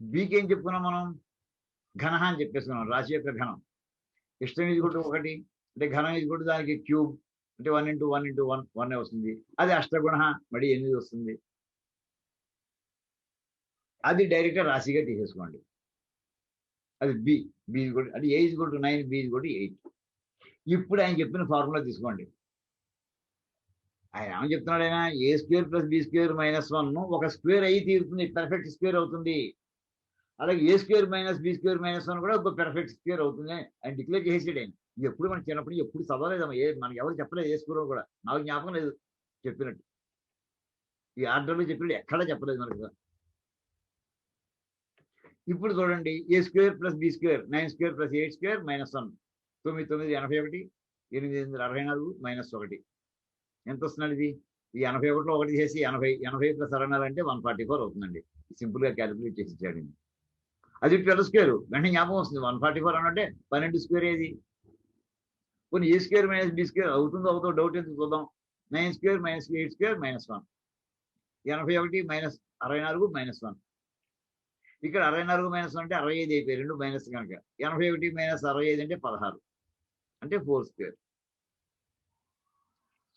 Speaker 1: బీకి ఏం చెప్పుకున్నాం మనం, ఘన అని చెప్పేసుకున్నాం, రాశి యొక్క ఘనం. ఇష్టం = 1 అంటే ఘనం = దానికి క్యూబ్ అంటే 1 × 1 × 1 1 వస్తుంది. అది అష్టగుణ మళ్ళీ 8 వస్తుంది. అది డైరెక్ట్ రాశిగా తీసేసుకోండి. అది బి అంటే ఏ = 9 బి = 8. ఇప్పుడు ఆయన చెప్పిన ఫార్ములా తీసుకోండి. ఆయన ఏమని చెప్తున్నాడు, ఆయన ఏ స్క్వేర్ ప్లస్ బి స్క్వేర్ -1 ఒక స్క్వేర్ అయ్యి తీరుతుంది, పెర్ఫెక్ట్ స్క్వేర్ అవుతుంది. అలాగే ఏ స్క్వేర్ - బి స్క్వేర్ -1 కూడా ఒక పెర్ఫెక్ట్ స్క్వేర్ అవుతుంది అని డిక్లేర్ చేసేసాడు ఆయన. ఎప్పుడు మనం చిన్నప్పుడు ఎప్పుడు చదవలేదమ్మా, మనకి ఎవరు చెప్పలేదు ఏ స్కూల్లో కూడా, నాకు జ్ఞాపకం లేదు చెప్పినట్టు. ఈ ఆర్డర్లో చెప్పినట్టు ఎక్కడా చెప్పలేదు మనకు. ఇప్పుడు చూడండి, A square plus B square 9 square + 8 square -1 9 9 81 8 8 64 -1 ఎంత వస్తున్నాడు ఇది. ఈ 81లో 1 చేసి 80 80 + 64 అంటే 144 అవుతుందండి. సింపుల్ గా క్యాలిక్యులేట్ చేసి ఇచ్చాడు. అది 12 స్క్వేర్ వెంటనే జ్ఞాపకం వస్తుంది. 144 అనంటే 12 స్క్వేర్ ఏది. కొన్ని ఏ స్క్వేర్ - బి స్క్వేర్ అవుతుందో డౌట్ ఎందుకు చూద్దాం. 9 స్క్వేర్ - 8 స్క్వేర్ -1 81 - 64 -1 ఇక్కడ 64 -1 అంటే 65 అయిపోయి 2 మైనస్ కనుక 81 - 65 అంటే 16 అంటే 4 స్క్వేర్.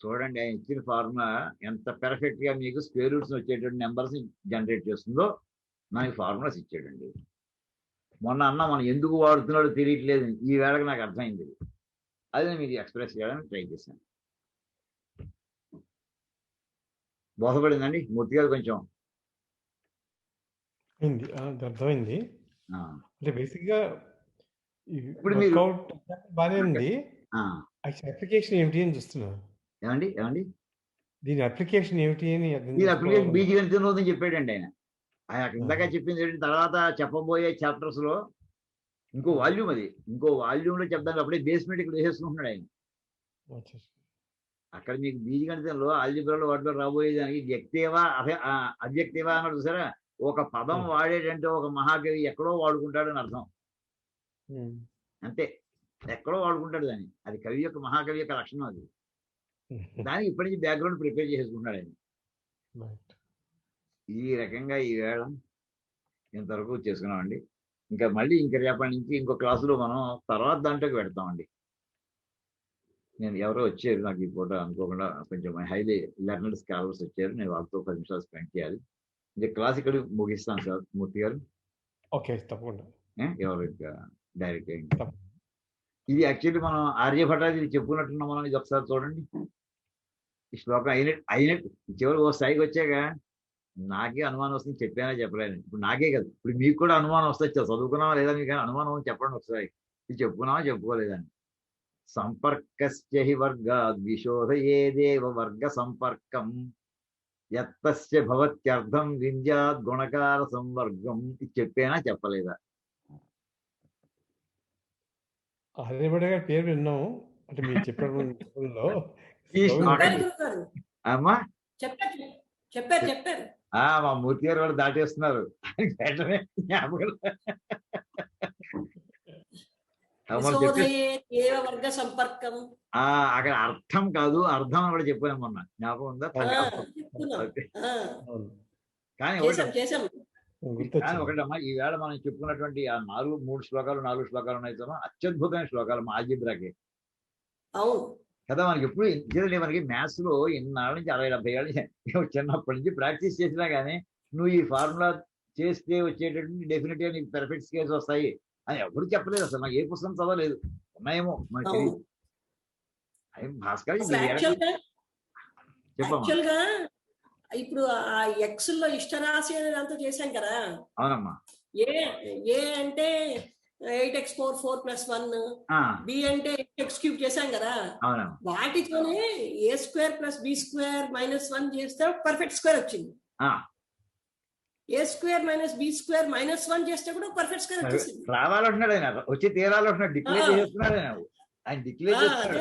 Speaker 1: చూడండి ఆయన ఇచ్చిన ఫార్ములా ఎంత పెర్ఫెక్ట్ గా మీకు స్క్వేర్ రూట్స్ వచ్చేటువంటి నెంబర్స్ జనరేట్ చేస్తుందో మనకి ఫార్ములాస్ ఇచ్చాడండి. మొన్న మనం ఎందుకు వాడుతున్నాడో తెలియట్లేదు, ఈ వేళకి నాకు అర్థమైంది. అది నేను మీకు ఎక్స్ప్రెస్ చేయడానికి ట్రై చేశాను. బోధపడిందండి మూర్తి గారు కొంచెం
Speaker 2: అర్థమైంది. అంటే బేసిక్ గా
Speaker 1: ఇప్పుడు మీరు
Speaker 2: బాగానే ఉంది. అప్లికేషన్ ఏమిటి అని చూస్తున్నాను.
Speaker 1: ఏమండి
Speaker 2: దీని అప్లికేషన్ ఏమిటి అని
Speaker 1: అప్లికేషన్ బీజగణితంలో ఉందని చెప్పాడండి ఆయన. ఆయన ఇందాక చెప్పింది ఏంటంటే తర్వాత చెప్పబోయే చాప్టర్స్ లో ఇంకో వాల్యూమ్, అది ఇంకో వాల్యూమ్ లో చెప్తాను. అప్పుడే బేస్మెంట్ ఇక్కడ వేసేసుకుంటున్నాడు ఆయన. అక్కడ మీకు బీజగణితంలో ఆల్జిబ్రాలో వాటిలో రాబోయేదానికి వ్యక్తేవా అవ్యక్తేవా అన్నాడు చూసారా. ఒక పదం వాడేటంటే ఒక మహాకవి ఎక్కడో వాడుకుంటాడు అని అర్థం, అంతే. ఎక్కడో వాడుకుంటాడు దాన్ని, అది కవి యొక్క మహాకవి యొక్క లక్షణం. అది దానికి ఇప్పటి నుంచి బ్యాక్గ్రౌండ్ ప్రిపేర్ చేసుకుంటున్నాడు ఆయన. ఈ రకంగా ఈవేళ ఇంతవరకు చేసుకున్నామండి. ఇంకా మళ్ళీ రేపటి నుంచి ఇంకో క్లాసులో మనం తర్వాత దాంట్లోకి పెడతామండి. నేను ఎవరో వచ్చారు నాకు ఈ పూట అనుకోకుండా, కొంచెం హైలీ లెర్నర్డ్ స్కాలర్స్ వచ్చారు. నేను వాళ్ళతో 10 నిమిషాలు స్పెండ్ చేయాలి. ఇంకా క్లాస్ ఇక్కడ ముగిస్తాను సార్ మూర్తి గారు.
Speaker 2: ఓకే, తప్పకుండా.
Speaker 1: ఎవరు ఇంకా డైరెక్ట్ ఇది యాక్చువల్లీ మనం ఆర్యభటాది చెప్పుకున్నట్టున్నాం మనం. ఇది ఒకసారి చూడండి. ఈ శ్లోకం అయినట్టు చివరికి ఓ స్థాయికి వచ్చాక నాకే అనుమానం వస్తుంది, చెప్పానా చెప్పలేను. ఇప్పుడు నాకే కదా, ఇప్పుడు మీకు కూడా అనుమానం వస్తుంది, చదువుకున్నావా లేదా మీకు అనుమానం చెప్పండి ఒకసారి, ఇది చెప్పుకున్నావా చెప్పుకోలేదని. సంపర్కస్య హి వర్గాద్ విశోధయేదేవ వర్గ సంపర్కం యత్తస్య భవత్యర్థం వింధ్యాద్ గుణకార సంవర్గం. ఇది చెప్పేనా చెప్పలేదా?
Speaker 2: ఆర్యభట పేరు విన్నాము, అంటే మీరు చెప్పడంలో
Speaker 1: ఈ శ్లోకం అమ్మా
Speaker 5: చెప్పారు
Speaker 1: మా మూర్తి గారు వాళ్ళు దాటేస్తున్నారు వెంటనే జ్ఞాపకం.
Speaker 5: వర్గ సంపర్కం
Speaker 1: అక్కడ అర్థం కాదు, అర్థం అని కూడా చెప్పాను మొన్న, జ్ఞాపకం ఉందా? కానీ ఒకటమ్మా, ఈవేళ మనం చెప్పుకున్నటువంటి ఆ 4 శ్లోకాలు ఉన్నాయి కదా, అత్యద్భుతమైన శ్లోకాలు మా ఆల్జీబ్రాకి కదా. మనకి ఎప్పుడు ఎందుకంటే మనకి మ్యాథ్స్ లో ఇన్నాళ్ళ నుంచి 60-70 ఏళ్ళ నుంచి చిన్నప్పటి నుంచి ప్రాక్టీస్ చేసినా కానీ నువ్వు ఈ ఫార్ములా చేస్తే వచ్చేటటువంటి డెఫినెట్ గా నీకు పెర్ఫెక్ట్ స్కేల్స్ వస్తాయి అని ఎవరు చెప్పలేదు. అసలు నాకు ఏ పుస్తకం చదవలేదు, ఉన్నాయేమో మనకి తెలియదు. భాస్కర్
Speaker 5: చెప్పమ్మా. ఇప్పుడు ఆ ఎక్స్ లో ఇష్టరాశి అనేది అంతా చేశాం కదా.
Speaker 1: అవునమ్మా.
Speaker 5: ఏ అంటే 8x4 4+1, బి అంటే 8x³ చేశాం కదా. వాటితోనే a² + b² - 1 చేస్తే పర్ఫెక్ట్ స్క్వేర్ వచ్చింది. a² - b² - 1 చేస్తే కూడా పర్ఫెక్ట్ స్క్వేర్ వచ్చేసింది.
Speaker 1: రావాలంటున్నాడు ఆయన, వచ్చి తీరాలంటున్నాడు, డిక్లేర్ చేస్తున్నాడు ఆయన డిక్లేర్ చేస్తున్నాడు.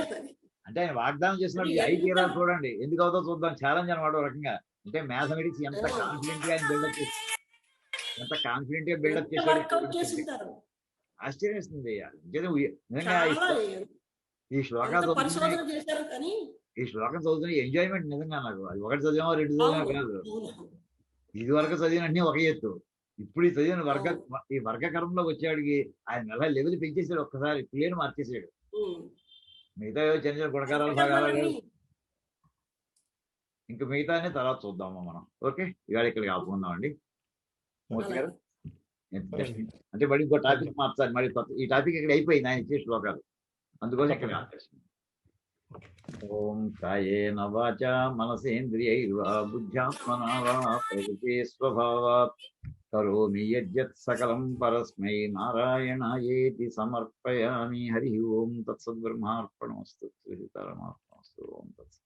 Speaker 1: అంటే ఆయన వాగ్దానం చేస్తున్నాడు, ఈ 5 తీరాలు చూడండి, ఎందుకు అవుతుందో చూద్దాం, ఛాలెంజ్ అనమాట ఒక రకంగా. అంటే మ్యాథమెటిక్స్ ఎంత కాన్ఫిడెంట్ గా ఆయన బిల్డప్ చేశాడు, ఆశ్చర్యం వేస్తుంది. నిజంగా ఈ శ్లోకాలు చదువుతున్న ఎంజాయ్మెంట్ నిజంగా నాకు. అది ఒకటి చదివామో 2 చదివామో కాదు, ఇది వరకు చదివిన అన్ని ఒక ఎత్తు. ఇప్పుడు ఈ చదివిన ఈ వర్గకరంలోకి వచ్చేవాడికి ఆయన ఎలా లెవెల్ పెంచేసాడు, ఒక్కసారి క్లియర్ మార్చేసాడు. మిగతా చిన్న చిన్న గుణకారాలు భాగాలు ఇంకా మిగతా తర్వాత చూద్దామా మనం. ఓకే, ఇవాళ ఇక్కడికి ఆపుకుందామండి మూర్తి గారు. అంటే మళ్ళీ ఇంకో టాపిక్ మార్చాలి, మళ్ళీ ఈ టాపిక్ ఇక్కడ అయిపోయింది ఆయన ఇచ్చే శ్లోకాలు, అందుకోసం ఇక్కడ మార్చేస్తాం. ఓం కాయేన వాచా మనసేంద్రియైర్వా బుద్ధ్యాత్మనా వా ప్రకృతే స్వభావాత్ కరోమి యద్యత్ సకలం పరస్మై నారాయణాయేతి సమర్పయామి. హరి ఓం తత్సద్బ్రహ్మార్పణమస్తు. ఓం తత్సత్.